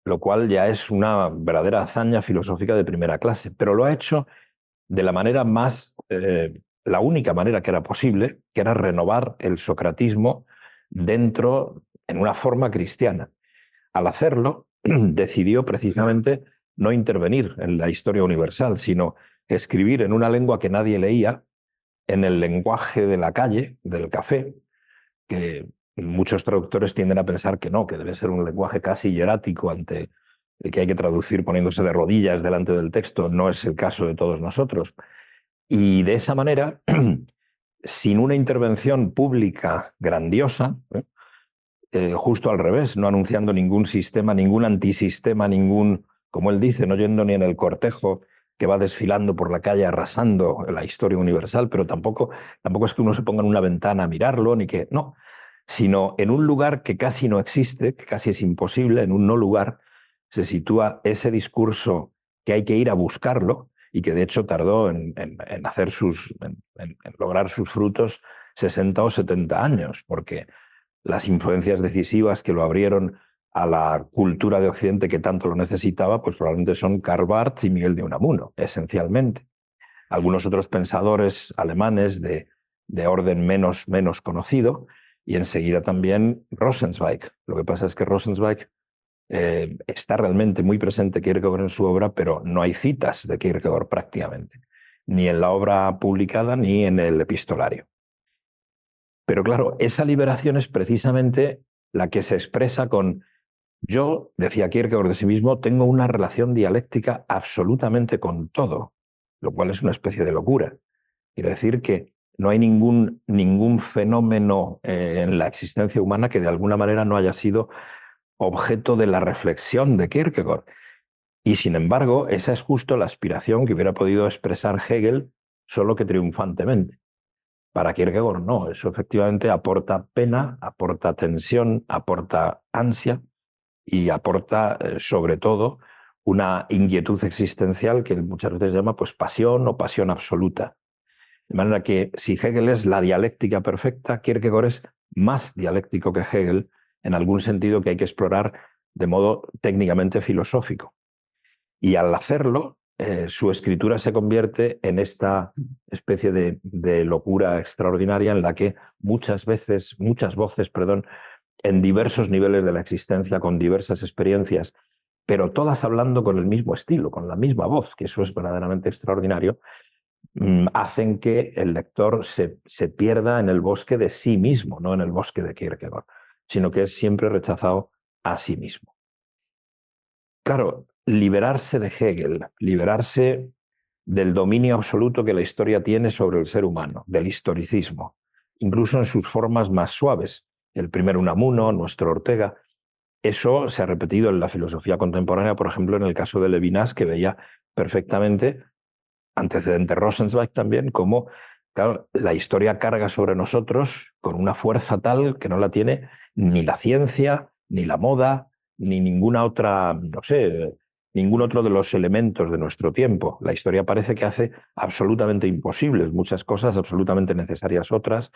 lo cual ya es una verdadera hazaña filosófica de primera clase, pero lo ha hecho de la manera más, la única manera que era posible, que era renovar el socratismo en una forma cristiana. Al hacerlo, decidió precisamente no intervenir en la historia universal, sino escribir en una lengua que nadie leía, en el lenguaje de la calle, del café, que muchos traductores tienden a pensar que no, que debe ser un lenguaje casi hierático ante el que hay que traducir poniéndose de rodillas delante del texto. No es el caso de todos nosotros. Y de esa manera, sin una intervención pública grandiosa, justo al revés, no anunciando ningún sistema, ningún antisistema, ningún, como él dice, no yendo ni en el cortejo que va desfilando por la calle arrasando la historia universal, pero tampoco es que uno se ponga en una ventana a mirarlo, ni que, no, sino en un lugar que casi no existe, que casi es imposible, en un no lugar, se sitúa ese discurso que hay que ir a buscarlo y que de hecho tardó en hacer en lograr sus frutos 60 o 70 años, porque las influencias decisivas que lo abrieron a la cultura de Occidente que tanto lo necesitaba, pues probablemente son Karl Barth y Miguel de Unamuno, esencialmente. Algunos otros pensadores alemanes de orden menos conocido, y enseguida también Rosenzweig. Lo que pasa es que Rosenzweig está realmente muy presente Kierkegaard en su obra, pero no hay citas de Kierkegaard prácticamente, ni en la obra publicada ni en el epistolario. Pero claro, esa liberación es precisamente la que se expresa con: yo, decía Kierkegaard de sí mismo, tengo una relación dialéctica absolutamente con todo, lo cual es una especie de locura. Quiere decir que no hay ningún fenómeno en la existencia humana que de alguna manera no haya sido objeto de la reflexión de Kierkegaard. Y sin embargo, esa es justo la aspiración que hubiera podido expresar Hegel, solo que triunfantemente. Para Kierkegaard no, eso efectivamente aporta pena, aporta tensión, aporta ansia y aporta sobre todo una inquietud existencial que muchas veces se llama pues pasión o pasión absoluta. De manera que si Hegel es la dialéctica perfecta, Kierkegaard es más dialéctico que Hegel, en algún sentido que hay que explorar de modo técnicamente filosófico. Y al hacerlo, su escritura se convierte en esta especie de locura extraordinaria en la que muchas voces, en diversos niveles de la existencia, con diversas experiencias, pero todas hablando con el mismo estilo, con la misma voz, que eso es verdaderamente extraordinario, hacen que el lector se pierda en el bosque de sí mismo, no en el bosque de Kierkegaard, sino que es siempre rechazado a sí mismo. Claro, liberarse de Hegel, liberarse del dominio absoluto que la historia tiene sobre el ser humano, del historicismo, incluso en sus formas más suaves, el primer Unamuno, nuestro Ortega. Eso se ha repetido en la filosofía contemporánea, por ejemplo, en el caso de Levinas, que veía perfectamente, antecedente Rosenzweig también, cómo claro, la historia carga sobre nosotros con una fuerza tal que no la tiene ni la ciencia, ni la moda, ni ninguna otra, no sé, ningún otro de los elementos de nuestro tiempo. La historia parece que hace absolutamente imposibles muchas cosas, absolutamente necesarias otras,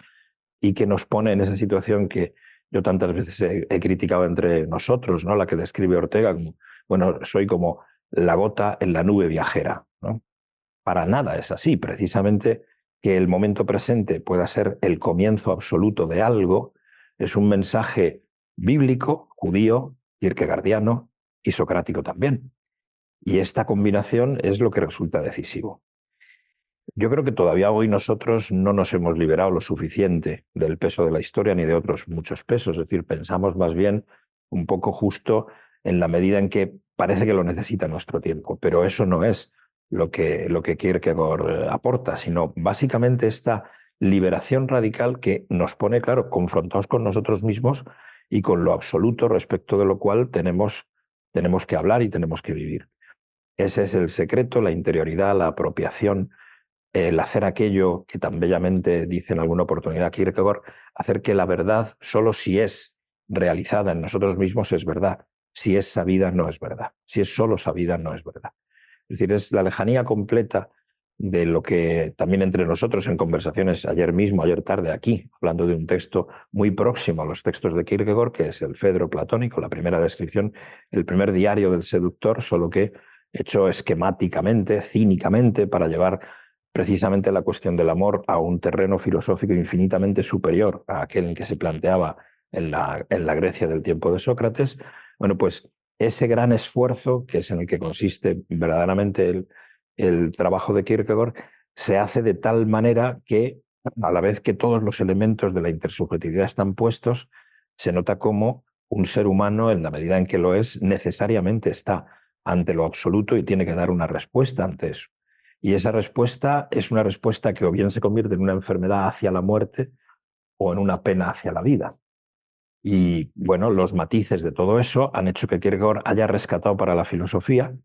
y que nos pone en esa situación que yo tantas veces he criticado entre nosotros, ¿no? La que describe Ortega como, bueno, soy como la gota en la nube viajera, ¿no? Para nada es así. Precisamente que el momento presente pueda ser el comienzo absoluto de algo es un mensaje bíblico, judío, kierkegaardiano y socrático también. Y esta combinación es lo que resulta decisivo. Yo creo que todavía hoy nosotros no nos hemos liberado lo suficiente del peso de la historia ni de otros muchos pesos. Es decir, pensamos más bien un poco justo en la medida en que parece que lo necesita nuestro tiempo, pero eso no es lo que Kierkegaard aporta, sino básicamente esta liberación radical que nos pone, claro, confrontados con nosotros mismos y con lo absoluto respecto de lo cual tenemos que hablar y tenemos que vivir. Ese es el secreto, la interioridad, la apropiación, el hacer aquello que tan bellamente dice en alguna oportunidad Kierkegaard, hacer que la verdad solo si es realizada en nosotros mismos es verdad, si es sabida no es verdad, si es solo sabida no es verdad. Es decir, es la lejanía completa de lo que también entre nosotros en conversaciones ayer tarde aquí, hablando de un texto muy próximo a los textos de Kierkegaard, que es el Fedro platónico, la primera descripción, el primer diario del seductor, solo que hecho esquemáticamente, cínicamente, para llevar precisamente la cuestión del amor a un terreno filosófico infinitamente superior a aquel en que se planteaba en la Grecia del tiempo de Sócrates. Bueno, pues ese gran esfuerzo, que es en el que consiste verdaderamente el trabajo de Kierkegaard, se hace de tal manera que, a la vez que todos los elementos de la intersubjetividad están puestos, se nota cómo un ser humano, en la medida en que lo es, necesariamente está ante lo absoluto y tiene que dar una respuesta ante eso. Y esa respuesta es una respuesta que o bien se convierte en una enfermedad hacia la muerte o en una pena hacia la vida. Y bueno, los matices de todo eso han hecho que Kierkegaard haya rescatado para la filosofía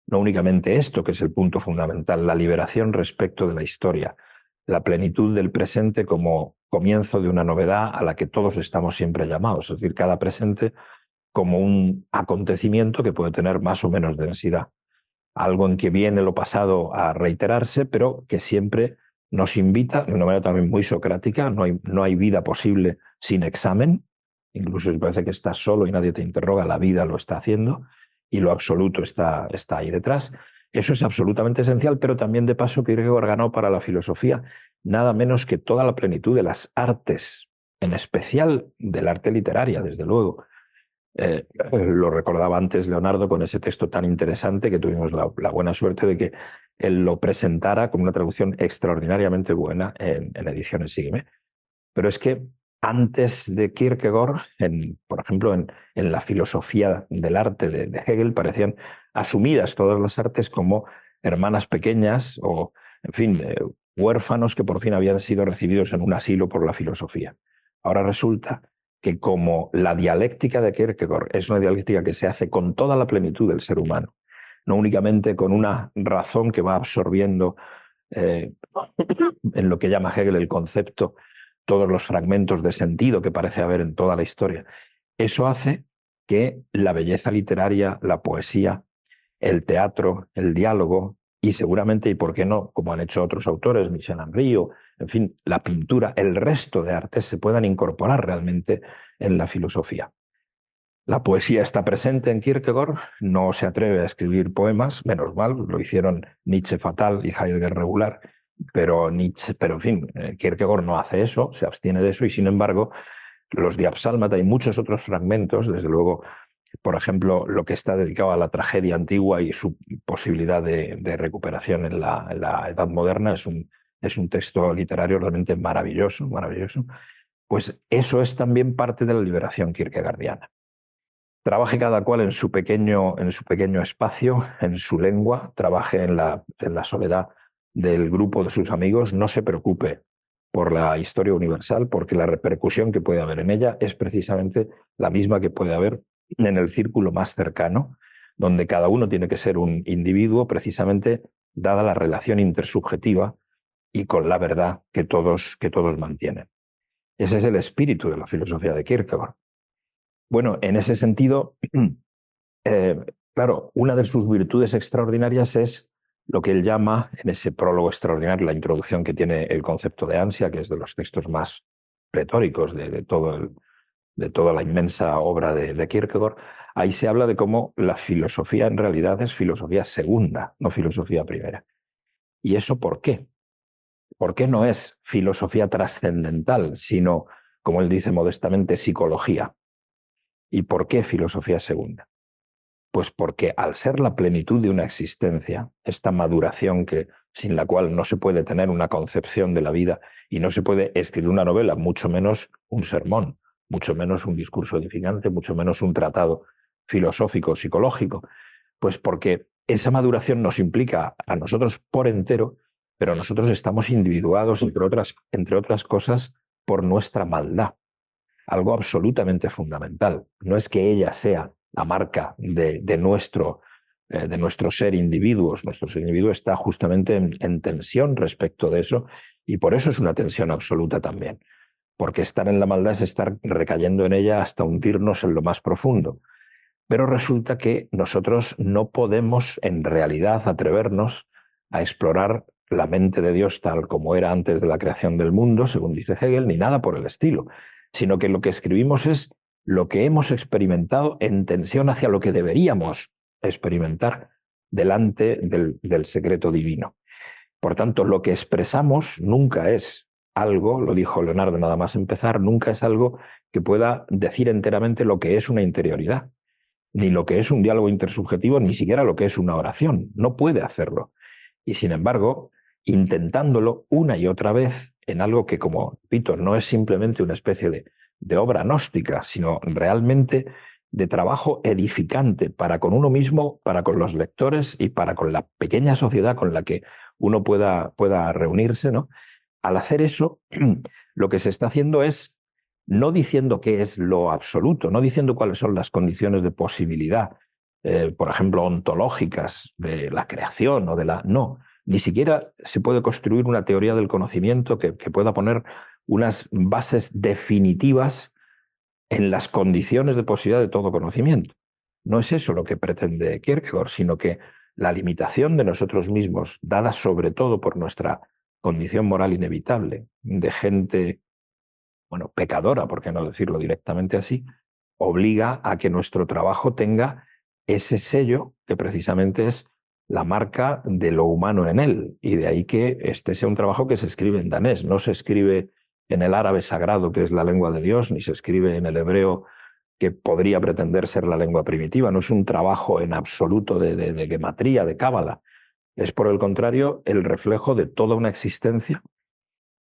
no únicamente esto, que es el punto fundamental, la liberación respecto de la historia, la plenitud del presente como comienzo de una novedad a la que todos estamos siempre llamados, es decir, cada presente como un acontecimiento que puede tener más o menos densidad, algo en que viene lo pasado a reiterarse, pero que siempre nos invita, de una manera también muy socrática, no hay vida posible sin examen, incluso si parece que estás solo y nadie te interroga, la vida lo está haciendo y lo absoluto está ahí detrás. Eso es absolutamente esencial, pero también de paso Kierkegaard ganó para la filosofía nada menos que toda la plenitud de las artes, en especial del arte literaria, desde luego. Lo recordaba antes Leonardo con ese texto tan interesante que tuvimos la buena suerte de que él lo presentara con una traducción extraordinariamente buena en Ediciones Sígueme. Pero es que antes de Kierkegaard, por ejemplo, en la filosofía del arte de Hegel, parecían asumidas todas las artes como hermanas pequeñas o, en fin, huérfanos que por fin habían sido recibidos en un asilo por la filosofía. Ahora resulta que como la dialéctica de Kierkegaard es una dialéctica que se hace con toda la plenitud del ser humano, no únicamente con una razón que va absorbiendo en lo que llama Hegel el concepto, todos los fragmentos de sentido que parece haber en toda la historia. Eso hace que la belleza literaria, la poesía, el teatro, el diálogo y seguramente, y por qué no, como han hecho otros autores, Michel Henry, en fin, la pintura, el resto de artes se puedan incorporar realmente en la filosofía. La poesía está presente en Kierkegaard, no se atreve a escribir poemas, menos mal, lo hicieron Nietzsche fatal y Heidegger regular, pero en fin, Kierkegaard no hace eso, se abstiene de eso y sin embargo los Diapsálmata y muchos otros fragmentos, desde luego, por ejemplo, lo que está dedicado a la tragedia antigua y su posibilidad de recuperación en la Edad Moderna es un texto literario realmente maravilloso, maravilloso. Pues eso es también parte de la liberación kierkegaardiana. Trabaje cada cual en su pequeño espacio, en su lengua, trabaje en la soledad del grupo de sus amigos, no se preocupe por la historia universal, porque la repercusión que puede haber en ella es precisamente la misma que puede haber en el círculo más cercano, donde cada uno tiene que ser un individuo, precisamente dada la relación intersubjetiva y con la verdad que todos mantienen. Ese es el espíritu de la filosofía de Kierkegaard. Bueno, en ese sentido, claro, una de sus virtudes extraordinarias es lo que él llama, en ese prólogo extraordinario, la introducción que tiene el concepto de ansia, que es de los textos más pletóricos de toda la inmensa obra de Kierkegaard. Ahí se habla de cómo la filosofía en realidad es filosofía segunda, no filosofía primera. ¿Y eso por qué? ¿Por qué no es filosofía trascendental, sino, como él dice modestamente, psicología? ¿Y por qué filosofía segunda? Pues porque al ser la plenitud de una existencia, esta maduración sin la cual no se puede tener una concepción de la vida y no se puede escribir una novela, mucho menos un sermón, mucho menos un discurso edificante, mucho menos un tratado filosófico, psicológico, pues porque esa maduración nos implica a nosotros por entero, pero nosotros estamos individuados, entre otras cosas, por nuestra maldad. Algo absolutamente fundamental. No es que ella sea la marca de nuestro ser individuos. Nuestro ser individuo está justamente en tensión respecto de eso y por eso es una tensión absoluta también. Porque estar en la maldad es estar recayendo en ella hasta hundirnos en lo más profundo. Pero resulta que nosotros no podemos en realidad atrevernos a explorar la mente de Dios tal como era antes de la creación del mundo, según dice Hegel, ni nada por el estilo, sino que lo que escribimos es lo que hemos experimentado en tensión hacia lo que deberíamos experimentar delante del secreto divino. Por tanto, lo que expresamos nunca es algo, lo dijo Leonardo nada más empezar, nunca es algo que pueda decir enteramente lo que es una interioridad. ni lo que es un diálogo intersubjetivo, ni siquiera lo que es una oración. No puede hacerlo. Y sin embargo, intentándolo una y otra vez en algo que, como repito, no es simplemente una especie de obra gnóstica, sino realmente de trabajo edificante para con uno mismo, para con los lectores y para con la pequeña sociedad con la que uno pueda reunirse, ¿no? Al hacer eso, lo que se está haciendo es no diciendo qué es lo absoluto, no diciendo cuáles son las condiciones de posibilidad, por ejemplo, ontológicas de la creación o de la... No, ni siquiera se puede construir una teoría del conocimiento que pueda poner unas bases definitivas en las condiciones de posibilidad de todo conocimiento. No es eso lo que pretende Kierkegaard, sino que la limitación de nosotros mismos, dada sobre todo por nuestra condición moral inevitable, de gente, bueno, pecadora, por qué no decirlo directamente así, obliga a que nuestro trabajo tenga ese sello que precisamente es la marca de lo humano en él. Y de ahí que este sea un trabajo que se escribe en danés, no se escribe en el árabe sagrado, que es la lengua de Dios, ni se escribe en el hebreo, que podría pretender ser la lengua primitiva. No es un trabajo en absoluto de gematría, de cábala. Es, por el contrario, el reflejo de toda una existencia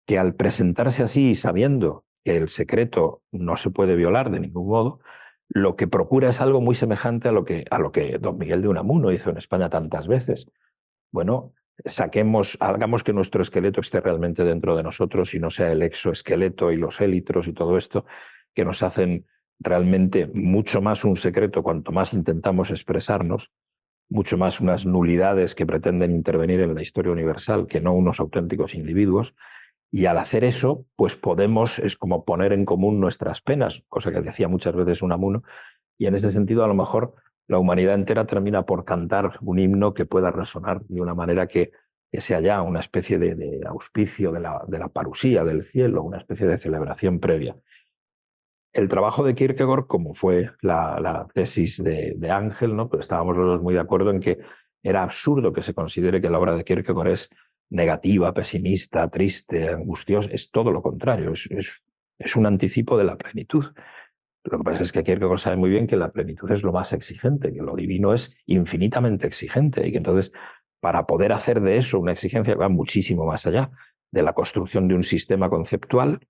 que, al presentarse así y sabiendo que el secreto no se puede violar de ningún modo, lo que procura es algo muy semejante a lo que don Miguel de Unamuno hizo en España tantas veces. Bueno, hagamos que nuestro esqueleto esté realmente dentro de nosotros y no sea el exoesqueleto y los élitros y todo esto que nos hacen realmente mucho más un secreto cuanto más intentamos expresarnos, mucho más unas nulidades que pretenden intervenir en la historia universal que no unos auténticos individuos. Y al hacer eso, pues es como poner en común nuestras penas, cosa que decía muchas veces Unamuno, y en ese sentido a lo mejor la humanidad entera termina por cantar un himno que pueda resonar de una manera que sea ya una especie de auspicio de la parusía del cielo, una especie de celebración previa. El trabajo de Kierkegaard, como fue la tesis de Ángel, ¿no? Pues estábamos los dos muy de acuerdo en que era absurdo que se considere que la obra de Kierkegaard es negativa, pesimista, triste, angustiosa. Es todo lo contrario, es un anticipo de la plenitud. Lo que pasa es que Kierkegaard sabe muy bien que la plenitud es lo más exigente, que lo divino es infinitamente exigente y que entonces, para poder hacer de eso una exigencia que va muchísimo más allá de la construcción de un sistema conceptual,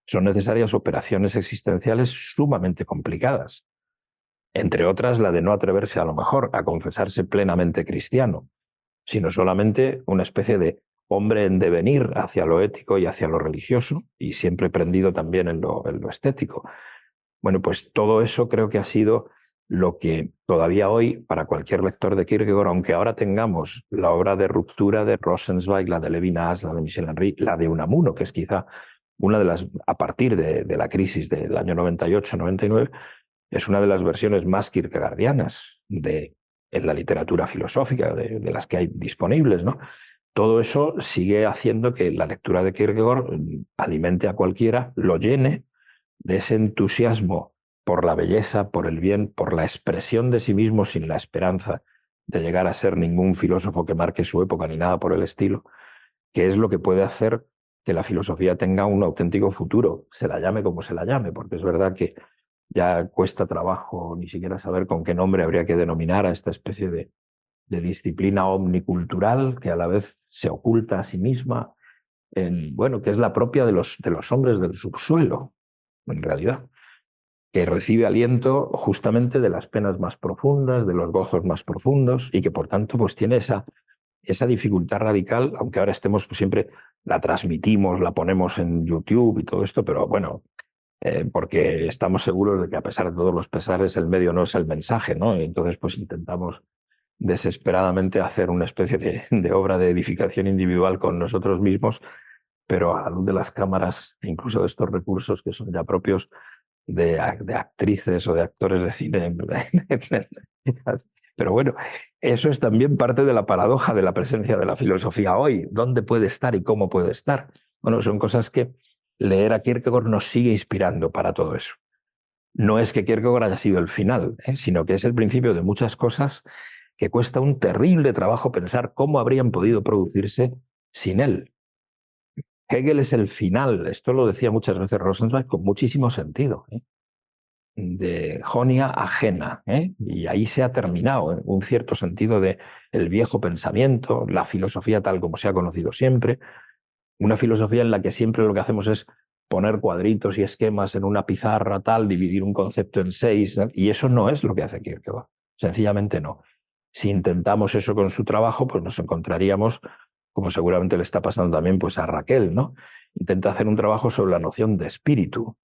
son necesarias operaciones existenciales sumamente complicadas. Entre otras, la de no atreverse a lo mejor a confesarse plenamente cristiano, sino solamente una especie de hombre en devenir hacia lo ético y hacia lo religioso, y siempre prendido también en lo estético. Bueno, pues todo eso creo que ha sido lo que todavía hoy, para cualquier lector de Kierkegaard, aunque ahora tengamos la obra de ruptura de Rosenzweig, la de Levinas, la de Michel Henry, la de Unamuno, que es quizá una de las, a partir de la crisis del año 98-99, es una de las versiones más kierkegaardianas en la literatura filosófica, de las que hay disponibles, ¿no? Todo eso sigue haciendo que la lectura de Kierkegaard alimente a cualquiera, lo llene de ese entusiasmo por la belleza, por el bien, por la expresión de sí mismo sin la esperanza de llegar a ser ningún filósofo que marque su época ni nada por el estilo, que es lo que puede hacer que la filosofía tenga un auténtico futuro, se la llame como se la llame, porque es verdad que ya cuesta trabajo ni siquiera saber con qué nombre habría que denominar a esta especie de disciplina omnicultural que a la vez se oculta a sí misma, bueno, que es la propia de los hombres del subsuelo, en realidad, que recibe aliento justamente de las penas más profundas, de los gozos más profundos, y que por tanto pues tiene esa dificultad radical, aunque ahora estemos pues, siempre la transmitimos, la ponemos en YouTube y todo esto, pero bueno, porque estamos seguros de que a pesar de todos los pesares el medio no es el mensaje, ¿no? Y entonces pues intentamos desesperadamente hacer una especie de obra de edificación individual con nosotros mismos, pero a la luz de las cámaras, incluso de estos recursos que son ya propios de actrices o de actores de cine. Pero bueno, eso es también parte de la paradoja de la presencia de la filosofía hoy. ¿Dónde puede estar y cómo puede estar? Bueno, son cosas que leer a Kierkegaard nos sigue inspirando para todo eso. No es que Kierkegaard haya sido el final, sino que es el principio de muchas cosas que cuesta un terrible trabajo pensar cómo habrían podido producirse sin él. Hegel es el final, esto lo decía muchas veces Rosenzweig con muchísimo sentido. de Jonia ajena, ¿eh? Y ahí se ha terminado, en un cierto sentido, de el viejo pensamiento, la filosofía tal como se ha conocido siempre, una filosofía en la que siempre lo que hacemos es poner cuadritos y esquemas en una pizarra tal, dividir un concepto en 6, ¿no? Y eso no es lo que hace Kierkegaard, sencillamente no. Si intentamos eso con su trabajo, pues nos encontraríamos, como seguramente le está pasando también pues a Raquel, ¿no? Intenta hacer un trabajo sobre la noción de espíritu.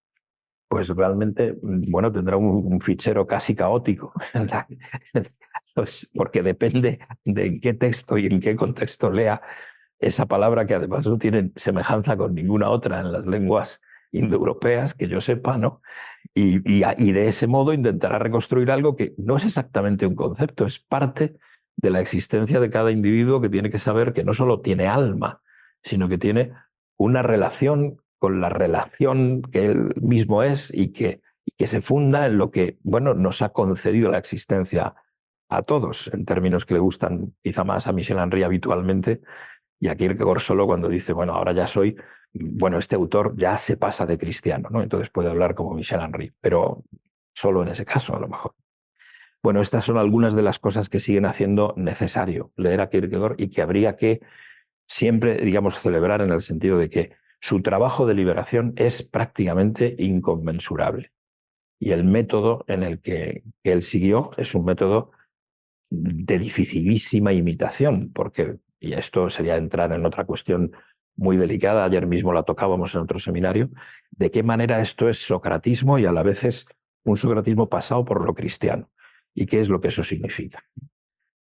Pues realmente, bueno, tendrá un fichero casi caótico, pues porque depende de en qué texto y en qué contexto lea esa palabra, que además no tiene semejanza con ninguna otra en las lenguas indoeuropeas, que yo sepa, ¿no? Y de ese modo intentará reconstruir algo que no es exactamente un concepto, es parte de la existencia de cada individuo, que tiene que saber que no solo tiene alma, sino que tiene una relación con la relación que él mismo es y que se funda en lo que, bueno, nos ha concedido la existencia a todos, en términos que le gustan quizá más a Michel Henry habitualmente, y a Kierkegaard solo cuando dice, bueno, ahora ya soy, bueno, este autor ya se pasa de cristiano, ¿no? Entonces puede hablar como Michel Henry, pero solo en ese caso a lo mejor. Bueno, estas son algunas de las cosas que siguen haciendo necesario leer a Kierkegaard y que habría que siempre, digamos, celebrar, en el sentido de que su trabajo de liberación es prácticamente inconmensurable. Y el método en el que él siguió es un método de dificilísima imitación, porque, y esto sería entrar en otra cuestión muy delicada, ayer mismo la tocábamos en otro seminario, de qué manera esto es socratismo y a la vez es un socratismo pasado por lo cristiano. ¿Y qué es lo que eso significa?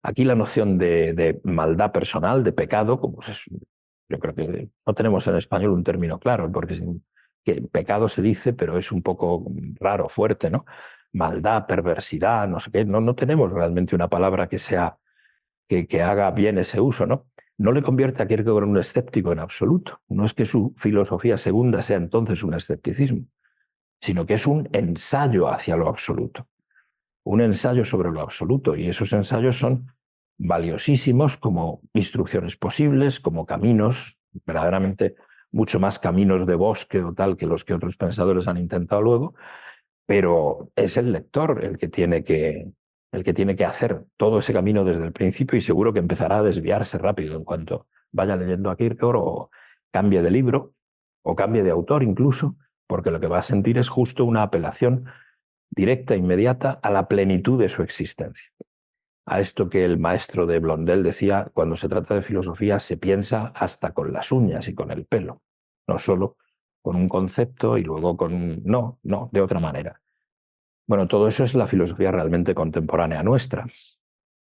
Aquí la noción de maldad personal, de pecado, como es, yo creo que no tenemos en español un término claro, porque que pecado se dice, pero es un poco raro, fuerte, ¿no? Maldad, perversidad, no sé qué, no tenemos realmente una palabra que sea, que haga bien ese uso, ¿no? No le convierte a Kierkegaard en un escéptico en absoluto. No es que su filosofía segunda sea entonces un escepticismo, sino que es un ensayo hacia lo absoluto, un ensayo sobre lo absoluto, y esos ensayos son valiosísimos como instrucciones posibles, como caminos, verdaderamente mucho más caminos de bosque o tal que los que otros pensadores han intentado luego, pero es el lector el que tiene que hacer todo ese camino desde el principio, y seguro que empezará a desviarse rápido en cuanto vaya leyendo a Kierkegaard o cambie de libro o cambie de autor incluso, porque lo que va a sentir es justo una apelación directa, inmediata, a la plenitud de su existencia. A esto que el maestro de Blondel decía, cuando se trata de filosofía se piensa hasta con las uñas y con el pelo, no solo con un concepto y luego con un... No, de otra manera. Bueno, todo eso es la filosofía realmente contemporánea nuestra.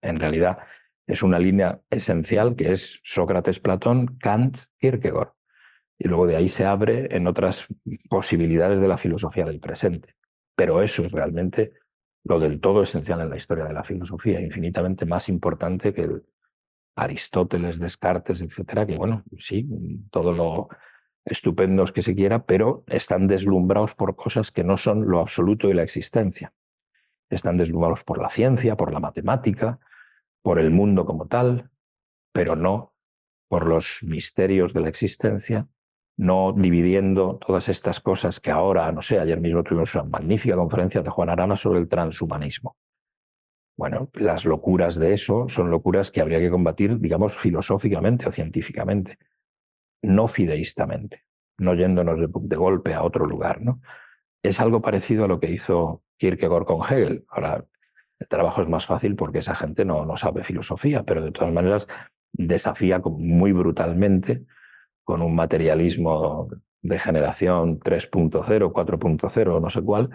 En realidad es una línea esencial que es Sócrates, Platón, Kant, Kierkegaard. Y luego de ahí se abre en otras posibilidades de la filosofía del presente. Pero eso es realmente lo del todo esencial en la historia de la filosofía, infinitamente más importante que el Aristóteles, Descartes, etcétera, que bueno, sí, todo lo estupendos que se quiera, pero están deslumbrados por cosas que no son lo absoluto de la existencia. Están deslumbrados por la ciencia, por la matemática, por el mundo como tal, pero no por los misterios de la existencia, no dividiendo todas estas cosas que ahora, no sé, ayer mismo tuvimos una magnífica conferencia de Juan Arana sobre el transhumanismo. Bueno, las locuras de eso son locuras que habría que combatir, digamos, filosóficamente o científicamente, no fideístamente, no yéndonos de golpe a otro lugar, ¿no? Es algo parecido a lo que hizo Kierkegaard con Hegel. Ahora, el trabajo es más fácil porque esa gente no sabe filosofía, pero de todas maneras desafía muy brutalmente, con un materialismo de generación 3.0, 4.0, no sé cuál,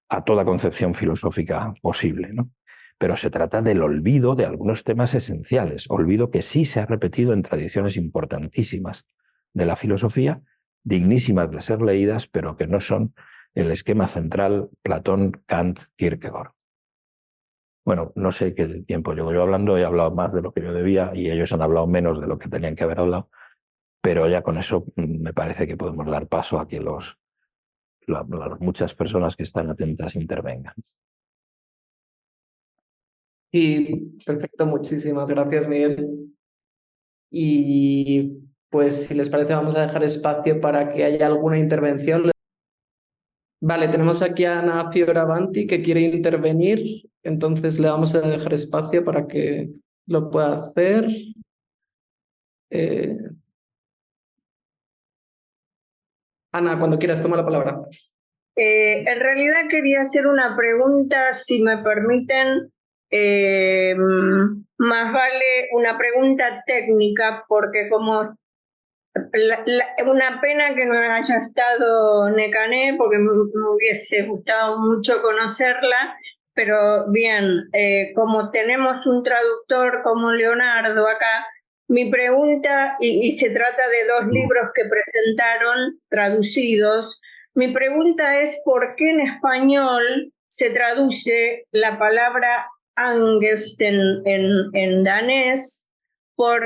a toda concepción filosófica posible, ¿no? Pero se trata del olvido de algunos temas esenciales, olvido que sí se ha repetido en tradiciones importantísimas de la filosofía, dignísimas de ser leídas, pero que no son el esquema central Platón, Kant, Kierkegaard. Bueno, no sé qué tiempo llevo yo hablando, he hablado más de lo que yo debía y ellos han hablado menos de lo que tenían que haber hablado, pero ya con eso me parece que podemos dar paso a que las muchas personas que están atentas intervengan. Sí, perfecto, muchísimas gracias, Miguel. Y pues si les parece vamos a dejar espacio para que haya alguna intervención. Vale, tenemos aquí a Ana Fioravanti que quiere intervenir, entonces le vamos a dejar espacio para que lo pueda hacer. Eh, Ana, cuando quieras, toma la palabra. En realidad quería hacer una pregunta, si me permiten, más vale una pregunta técnica, porque como una pena que no haya estado Nekané, porque me hubiese gustado mucho conocerla, pero bien, como tenemos un traductor como Leonardo acá, mi pregunta, y se trata de dos libros que presentaron traducidos, mi pregunta es ¿por qué en español se traduce la palabra angst en danés por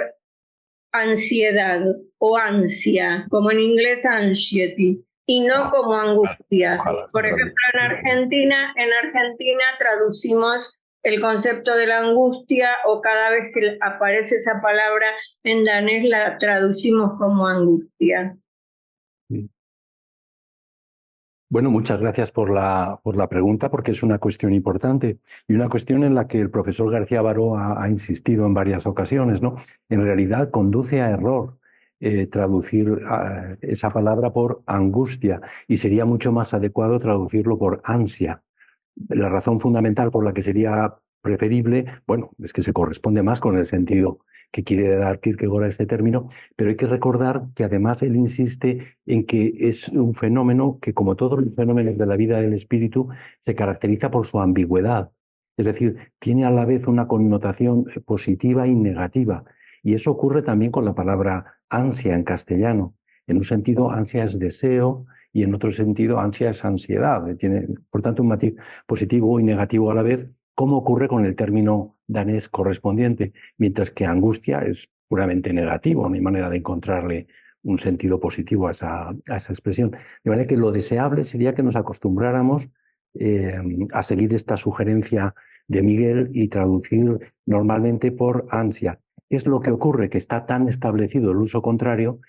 ansiedad o ansia, como en inglés anxiety, y no como angustia? Ojalá. Por ejemplo, en Argentina traducimos el concepto de la angustia, o cada vez que aparece esa palabra en danés la traducimos como angustia. Sí. Bueno, muchas gracias por la pregunta, porque es una cuestión importante y una cuestión en la que el profesor García Baró ha insistido en varias ocasiones, ¿no? En realidad conduce a error traducir esa palabra por angustia, y sería mucho más adecuado traducirlo por ansia. La razón fundamental por la que sería preferible, bueno, es que se corresponde más con el sentido que quiere dar Kierkegaard a este término, pero hay que recordar que además él insiste en que es un fenómeno que, como todos los fenómenos de la vida del espíritu, se caracteriza por su ambigüedad. Es decir, tiene a la vez una connotación positiva y negativa. Y eso ocurre también con la palabra ansia en castellano. En un sentido, ansia es deseo, y en otro sentido, ansia es ansiedad. Tiene, por tanto, un matiz positivo y negativo a la vez, como ocurre con el término danés correspondiente, mientras que angustia es puramente negativo, no hay manera de encontrarle un sentido positivo a esa expresión. De manera que lo deseable sería que nos acostumbráramos a seguir esta sugerencia de Miguel y traducir normalmente por ansia. ¿Qué es lo que ocurre? Que está tan establecido el uso contrario,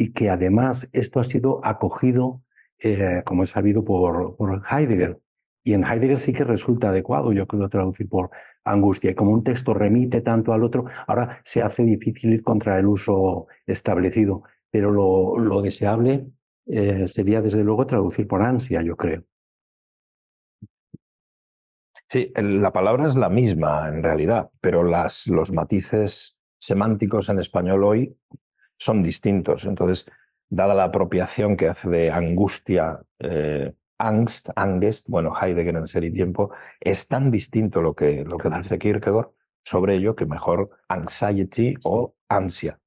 y que además esto ha sido acogido, como es sabido, por Heidegger. Y en Heidegger sí que resulta adecuado, yo creo, traducir por angustia. Y como un texto remite tanto al otro, ahora se hace difícil ir contra el uso establecido. Pero lo deseable sería, desde luego, traducir por ansia, yo creo. Sí, la palabra es la misma en realidad, pero los matices semánticos en español hoy son distintos. Entonces, dada la apropiación que hace de angustia, angst, angest, bueno, Heidegger en Ser y Tiempo, es tan distinto lo que dice Kierkegaard sobre ello, que mejor anxiety o ansia.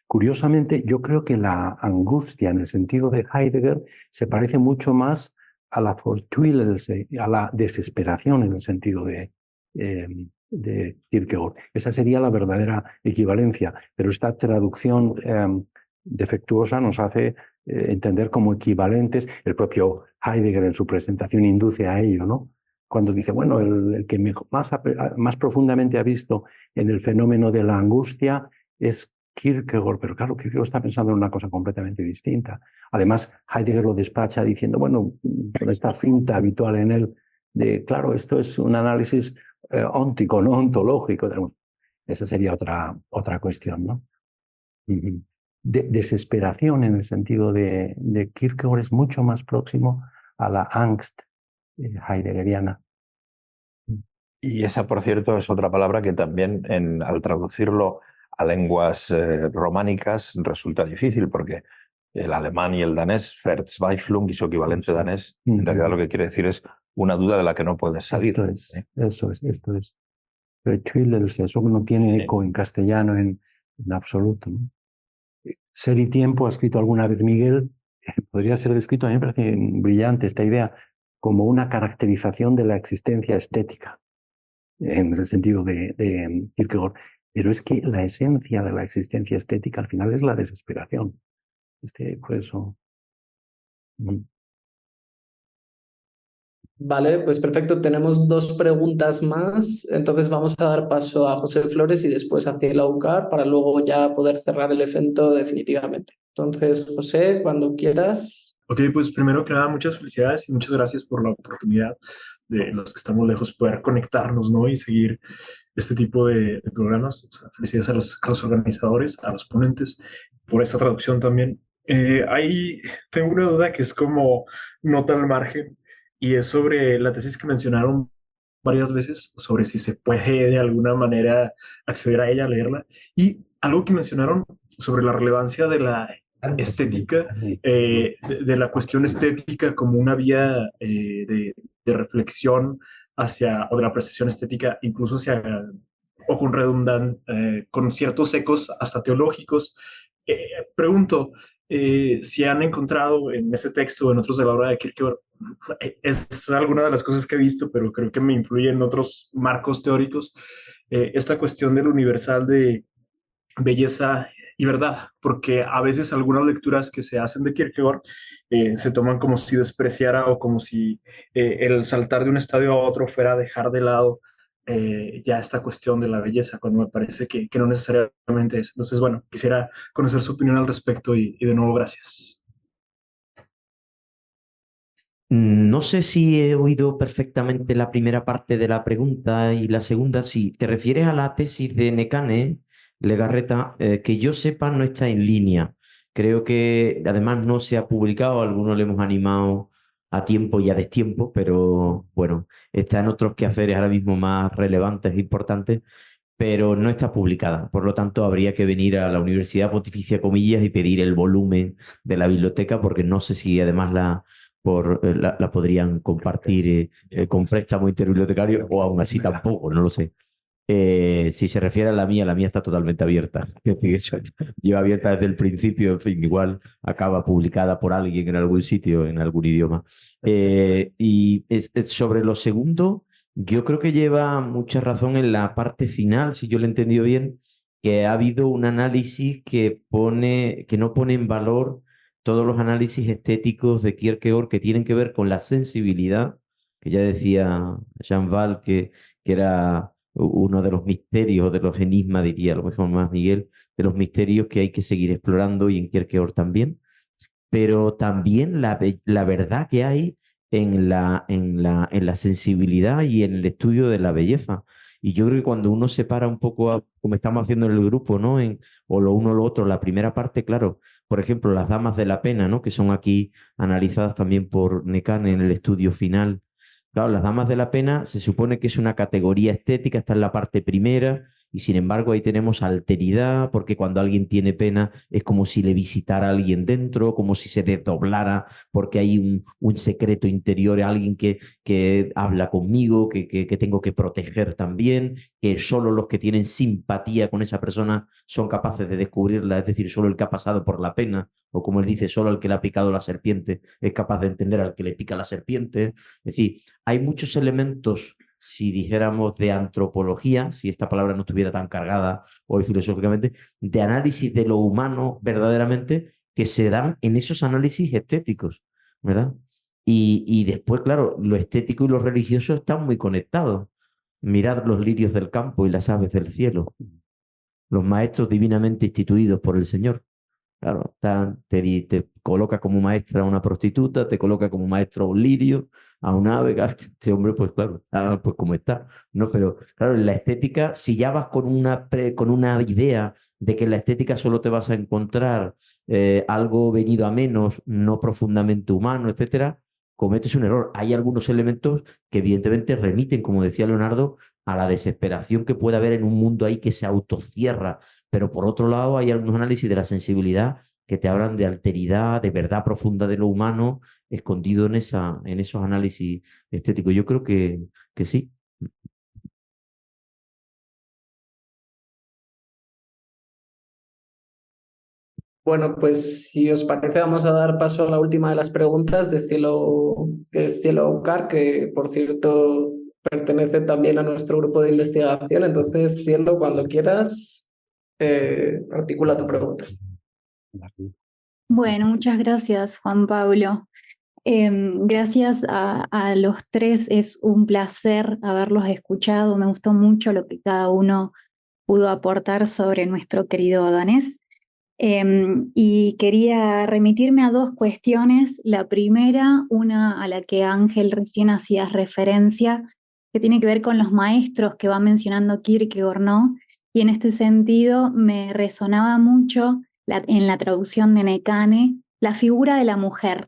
Curiosamente, yo creo que la angustia en el sentido de Heidegger se parece mucho más a la Fortwilelse, a la desesperación en el sentido de Kierkegaard. Esa sería la verdadera equivalencia, pero esta traducción defectuosa nos hace entender como equivalentes. El propio Heidegger en su presentación induce a ello, ¿no? Cuando dice, bueno, el que más profundamente ha visto en el fenómeno de la angustia es Kierkegaard, pero claro, Kierkegaard está pensando en una cosa completamente distinta. Además, Heidegger lo despacha diciendo, bueno, con esta finta habitual en él de, claro, esto es un análisis óntico, no ontológico. Esa sería otra cuestión, ¿no? Desesperación en el sentido de Kierkegaard es mucho más próximo a la angst heideggeriana. Y esa, por cierto, es otra palabra que también al traducirlo a lenguas románicas resulta difícil, porque el alemán y el danés, Verzweiflung y su equivalente danés, en realidad lo que quiere decir es una duda de la que no puedes salir. Esto es. Pero eso no tiene eco en castellano en absoluto, ¿no? Ser y Tiempo, ha escrito alguna vez Miguel, podría ser descrito, a mí me parece brillante esta idea, como una caracterización de la existencia estética, en el sentido de Kierkegaard. Pero es que la esencia de la existencia estética al final es la desesperación. Por eso. Vale, pues perfecto. Tenemos dos preguntas más. Entonces vamos a dar paso a José Flores y después a Ciela Ucar para luego ya poder cerrar el evento definitivamente. Entonces, José, cuando quieras. Ok, pues primero que nada, muchas felicidades y muchas gracias por la oportunidad de los que estamos lejos poder conectarnos, ¿no? Y seguir este tipo de programas. O sea, felicidades a los organizadores, a los ponentes, por esta traducción también. Ahí tengo una duda que es como nota al margen y es sobre la tesis que mencionaron varias veces, sobre si se puede de alguna manera acceder a ella, leerla. Y algo que mencionaron sobre la relevancia de la estética, de la cuestión estética como una vía de reflexión hacia, o de la apreciación estética, incluso hacia, o con redundancia, con ciertos ecos hasta teológicos. Pregunto si han encontrado en ese texto o en otros de la obra de Kierkegaard, es alguna de las cosas que he visto, pero creo que me influye en otros marcos teóricos, esta cuestión del universal de belleza y verdad, porque a veces algunas lecturas que se hacen de Kierkegaard se toman como si despreciara o como si el saltar de un estadio a otro fuera a dejar de lado ya esta cuestión de la belleza, cuando me parece que no necesariamente es. Entonces, bueno, quisiera conocer su opinión al respecto y de nuevo, gracias. No sé si he oído perfectamente la primera parte de la pregunta y la segunda, si te refieres a la tesis de Nekane Legarreta, que yo sepa no está en línea. Creo que además no se ha publicado, algunos le hemos animado a tiempo y a destiempo, pero bueno, está en otros quehaceres ahora mismo más relevantes e importantes, pero no está publicada. Por lo tanto, habría que venir a la Universidad Pontificia Comillas y pedir el volumen de la biblioteca, porque no sé si además la podrían compartir con préstamo interbibliotecario o aún así tampoco, no lo sé. Si se refiere a la mía está totalmente abierta. Es decir, eso lleva abierta desde el principio, en fin, igual acaba publicada por alguien en algún sitio, en algún idioma. Sobre lo segundo, yo creo que lleva mucha razón en la parte final, si yo lo he entendido bien, que ha habido un análisis que no pone en valor todos los análisis estéticos de Kierkegaard que tienen que ver con la sensibilidad, que ya decía Jean Val que era uno de los misterios, o de los enigmas, diría a lo mejor más Miguel, de los misterios que hay que seguir explorando y en Kierkegaard también, pero también la verdad que hay en la sensibilidad y en el estudio de la belleza. Y yo creo que cuando uno se para un poco, como estamos haciendo en el grupo, ¿no? O lo uno o lo otro, la primera parte, claro, por ejemplo, las damas de la pena, ¿no? Que son aquí analizadas también por Necan en el estudio final. Claro, las damas de la pena se supone que es una categoría estética, está en la parte primera, y sin embargo ahí tenemos alteridad, porque cuando alguien tiene pena es como si le visitara a alguien dentro, como si se desdoblara, porque hay un secreto interior, alguien que habla conmigo, que tengo que proteger también, que solo los que tienen simpatía con esa persona son capaces de descubrirla, es decir, solo el que ha pasado por la pena, o como él dice, solo el que le ha picado la serpiente es capaz de entender al que le pica la serpiente. Es decir, hay muchos elementos, si dijéramos de antropología, si esta palabra no estuviera tan cargada hoy filosóficamente, de análisis de lo humano verdaderamente, que se dan en esos análisis estéticos, ¿verdad? Y después, claro, lo estético y lo religioso están muy conectados. Mirad los lirios del campo y las aves del cielo, los maestros divinamente instituidos por el Señor. Claro, te coloca como maestra a una prostituta, te coloca como maestro a un lirio, a un ave. Este hombre, pues claro, pues como está. No, pero claro, en la estética, si ya vas con una idea de que en la estética solo te vas a encontrar algo venido a menos, no profundamente humano, etcétera, cometes un error. Hay algunos elementos que evidentemente remiten, como decía Leonardo, a la desesperación que puede haber en un mundo ahí que se autocierra, pero por otro lado hay algunos análisis de la sensibilidad que te hablan de alteridad, de verdad profunda de lo humano, escondido en esos análisis estéticos. Yo creo que sí. Bueno, pues si os parece, vamos a dar paso a la última de las preguntas de Cielo, que es Cielo Aucar, que por cierto pertenece también a nuestro grupo de investigación. Entonces, Cielo, cuando quieras, articula tu pregunta. Bueno, muchas gracias, Juan Pablo. Gracias a los tres, es un placer haberlos escuchado. Me gustó mucho lo que cada uno pudo aportar sobre nuestro querido danés. Y quería remitirme a dos cuestiones. La primera, una a la que Ángel recién hacía referencia, que tiene que ver con los maestros que va mencionando Kierkegaard, ¿no? Y en este sentido me resonaba mucho en la traducción de Nekane la figura de la mujer.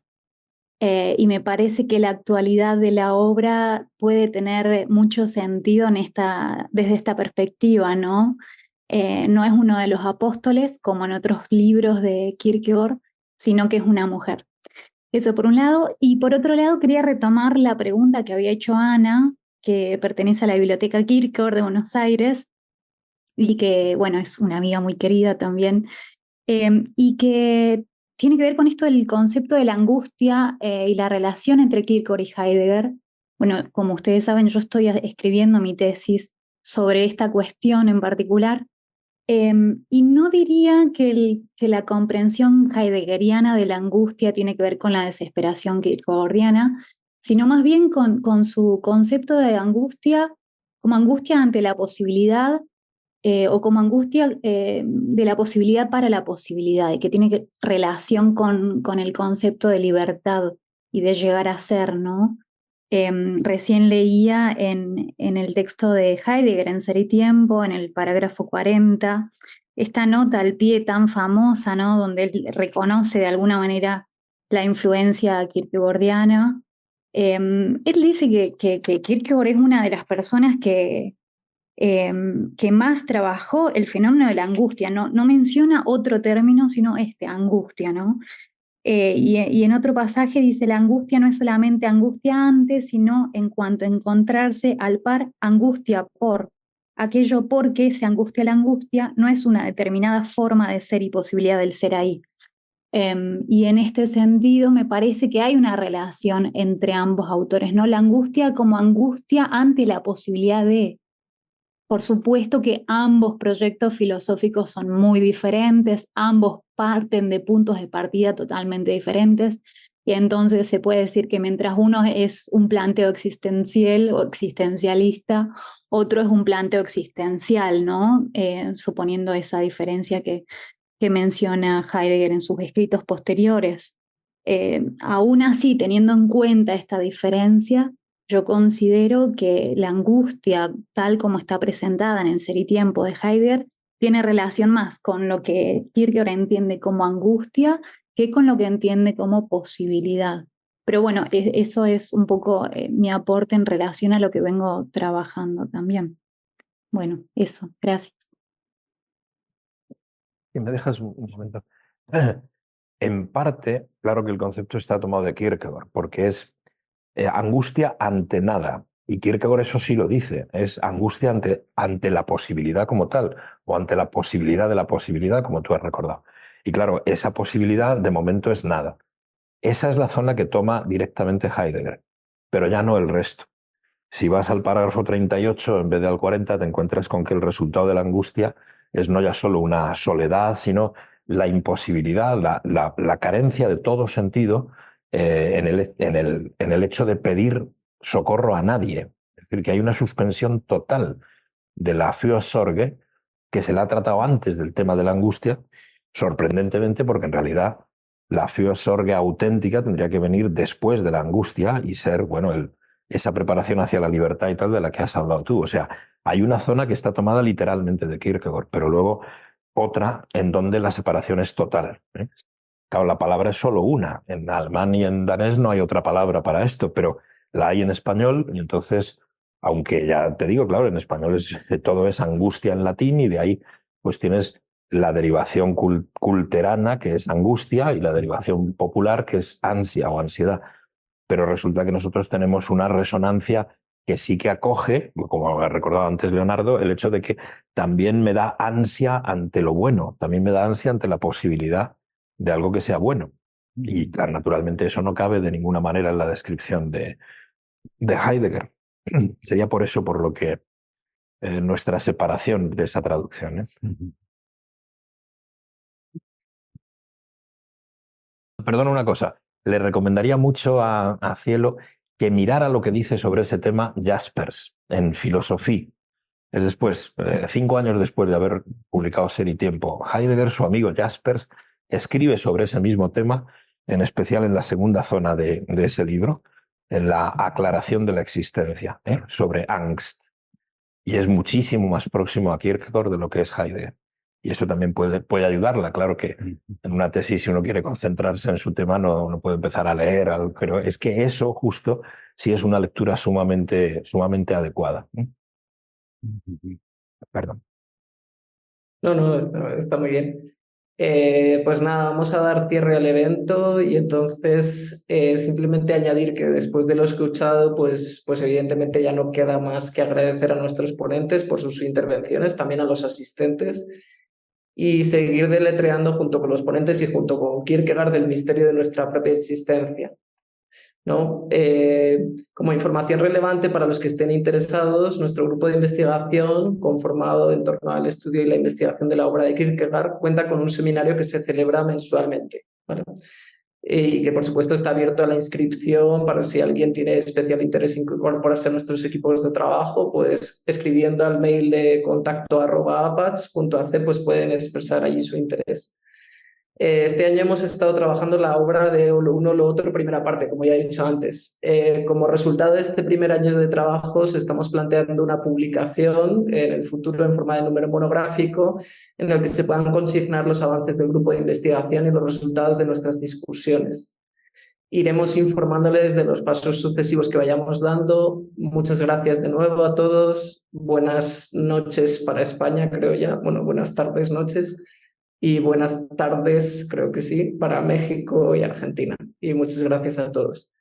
Y me parece que la actualidad de la obra puede tener mucho sentido desde esta perspectiva, ¿no? No es uno de los apóstoles, como en otros libros de Kierkegaard, sino que es una mujer. Eso por un lado. Y por otro lado, quería retomar la pregunta que había hecho Ana, que pertenece a la Biblioteca Kierkegaard de Buenos Aires, y que, bueno, es una amiga muy querida también, y que tiene que ver con esto del concepto de la angustia y la relación entre Kierkegaard y Heidegger. Bueno, como ustedes saben, yo estoy escribiendo mi tesis sobre esta cuestión en particular, y no diría que la comprensión heideggeriana de la angustia tiene que ver con la desesperación kierkegaardiana, sino más bien con su concepto de angustia como angustia ante la posibilidad, o como angustia de la posibilidad para la posibilidad, y que tiene relación con el concepto de libertad y de llegar a ser, ¿no? Recién leía en el texto de Heidegger, en Ser y Tiempo, en el parágrafo 40, esta nota al pie tan famosa, ¿no? Donde él reconoce de alguna manera la influencia kierkegaardiana. Él dice que Kierkegaard es una de las personas que más trabajó el fenómeno de la angustia. No menciona otro término, sino angustia, ¿no? Y en otro pasaje dice: la angustia no es solamente angustia antes, sino en cuanto a encontrarse al par, angustia por. Aquello por que se angustia la angustia no es una determinada forma de ser y posibilidad del ser ahí. Y en este sentido me parece que hay una relación entre ambos autores, ¿no? La angustia como angustia ante la posibilidad de. Por supuesto que ambos proyectos filosóficos son muy diferentes, ambos parten de puntos de partida totalmente diferentes, y entonces se puede decir que mientras uno es un planteo existencial o existencialista, otro es un planteo existencial, ¿no? Suponiendo esa diferencia que menciona Heidegger en sus escritos posteriores. Aún así, teniendo en cuenta esta diferencia, yo considero que la angustia, tal como está presentada en el Ser y Tiempo de Heidegger, tiene relación más con lo que Kierkegaard entiende como angustia que con lo que entiende como posibilidad. Pero bueno, eso es un poco mi aporte en relación a lo que vengo trabajando también. Bueno, eso, gracias. Si me dejas un momento. En parte, claro que el concepto está tomado de Kierkegaard, porque es angustia ante nada. Y Kierkegaard eso sí lo dice, es angustia ante la posibilidad como tal, o ante la posibilidad de la posibilidad, como tú has recordado. Y claro, esa posibilidad de momento es nada. Esa es la zona que toma directamente Heidegger, pero ya no el resto. Si vas al parágrafo 38 en vez de al 40, te encuentras con que el resultado de la angustia es no ya solo una soledad, sino la imposibilidad, la carencia de todo sentido en el hecho de pedir socorro a nadie. Es decir, que hay una suspensión total de la Fürsorge que se la ha tratado antes del tema de la angustia, sorprendentemente, porque en realidad la Fürsorge auténtica tendría que venir después de la angustia y ser, bueno, esa preparación hacia la libertad y tal de la que has hablado tú. O sea, hay una zona que está tomada literalmente de Kierkegaard, pero luego otra en donde la separación es total. Claro, la palabra es solo una. En alemán y en danés no hay otra palabra para esto, pero la hay en español y entonces, aunque ya te digo, claro, en español todo es angustia en latín y de ahí pues tienes la derivación culterana, que es angustia, y la derivación popular, que es ansia o ansiedad. Pero resulta que nosotros tenemos una resonancia que sí que acoge, como ha recordado antes Leonardo, el hecho de que también me da ansia ante lo bueno, también me da ansia ante la posibilidad de algo que sea bueno. Y claro, naturalmente eso no cabe de ninguna manera en la descripción de Heidegger. Sería por eso por lo que nuestra separación de esa traducción. Perdona una cosa, le recomendaría mucho a Cielo que mirara lo que dice sobre ese tema Jaspers en Filosofía, Es después, 5 años después de haber publicado Ser y Tiempo, Heidegger, su amigo Jaspers, escribe sobre ese mismo tema, en especial en la segunda zona de ese libro, en la aclaración de la existencia, sobre Angst. Y es muchísimo más próximo a Kierkegaard de lo que es Heidegger. Y eso también puede ayudarla. Claro que en una tesis, si uno quiere concentrarse en su tema, no puede empezar a leer, pero es que eso justo sí es una lectura sumamente adecuada. Perdón. No, está muy bien. Pues nada, vamos a dar cierre al evento y entonces simplemente añadir que después de lo escuchado, pues evidentemente ya no queda más que agradecer a nuestros ponentes por sus intervenciones, también a los asistentes, y seguir deletreando junto con los ponentes y junto con Kierkegaard el misterio de nuestra propia existencia, ¿no? Como información relevante para los que estén interesados, nuestro grupo de investigación, conformado en torno al estudio y la investigación de la obra de Kierkegaard, cuenta con un seminario que se celebra mensualmente, ¿vale? Y que por supuesto está abierto a la inscripción para si alguien tiene especial interés en incorporarse a nuestros equipos de trabajo, pues escribiendo al mail de contacto@apats.ac pues pueden expresar allí su interés. Este año hemos estado trabajando la obra de Lo uno, lo otro, primera parte, como ya he dicho antes. Como resultado de este primer año de trabajos, estamos planteando una publicación en el futuro en forma de número monográfico en el que se puedan consignar los avances del grupo de investigación y los resultados de nuestras discusiones. Iremos informándoles de los pasos sucesivos que vayamos dando. Muchas gracias de nuevo a todos. Buenas noches para España, creo ya. Bueno, buenas tardes, noches. Y buenas tardes, creo que sí, para México y Argentina. Y muchas gracias a todos.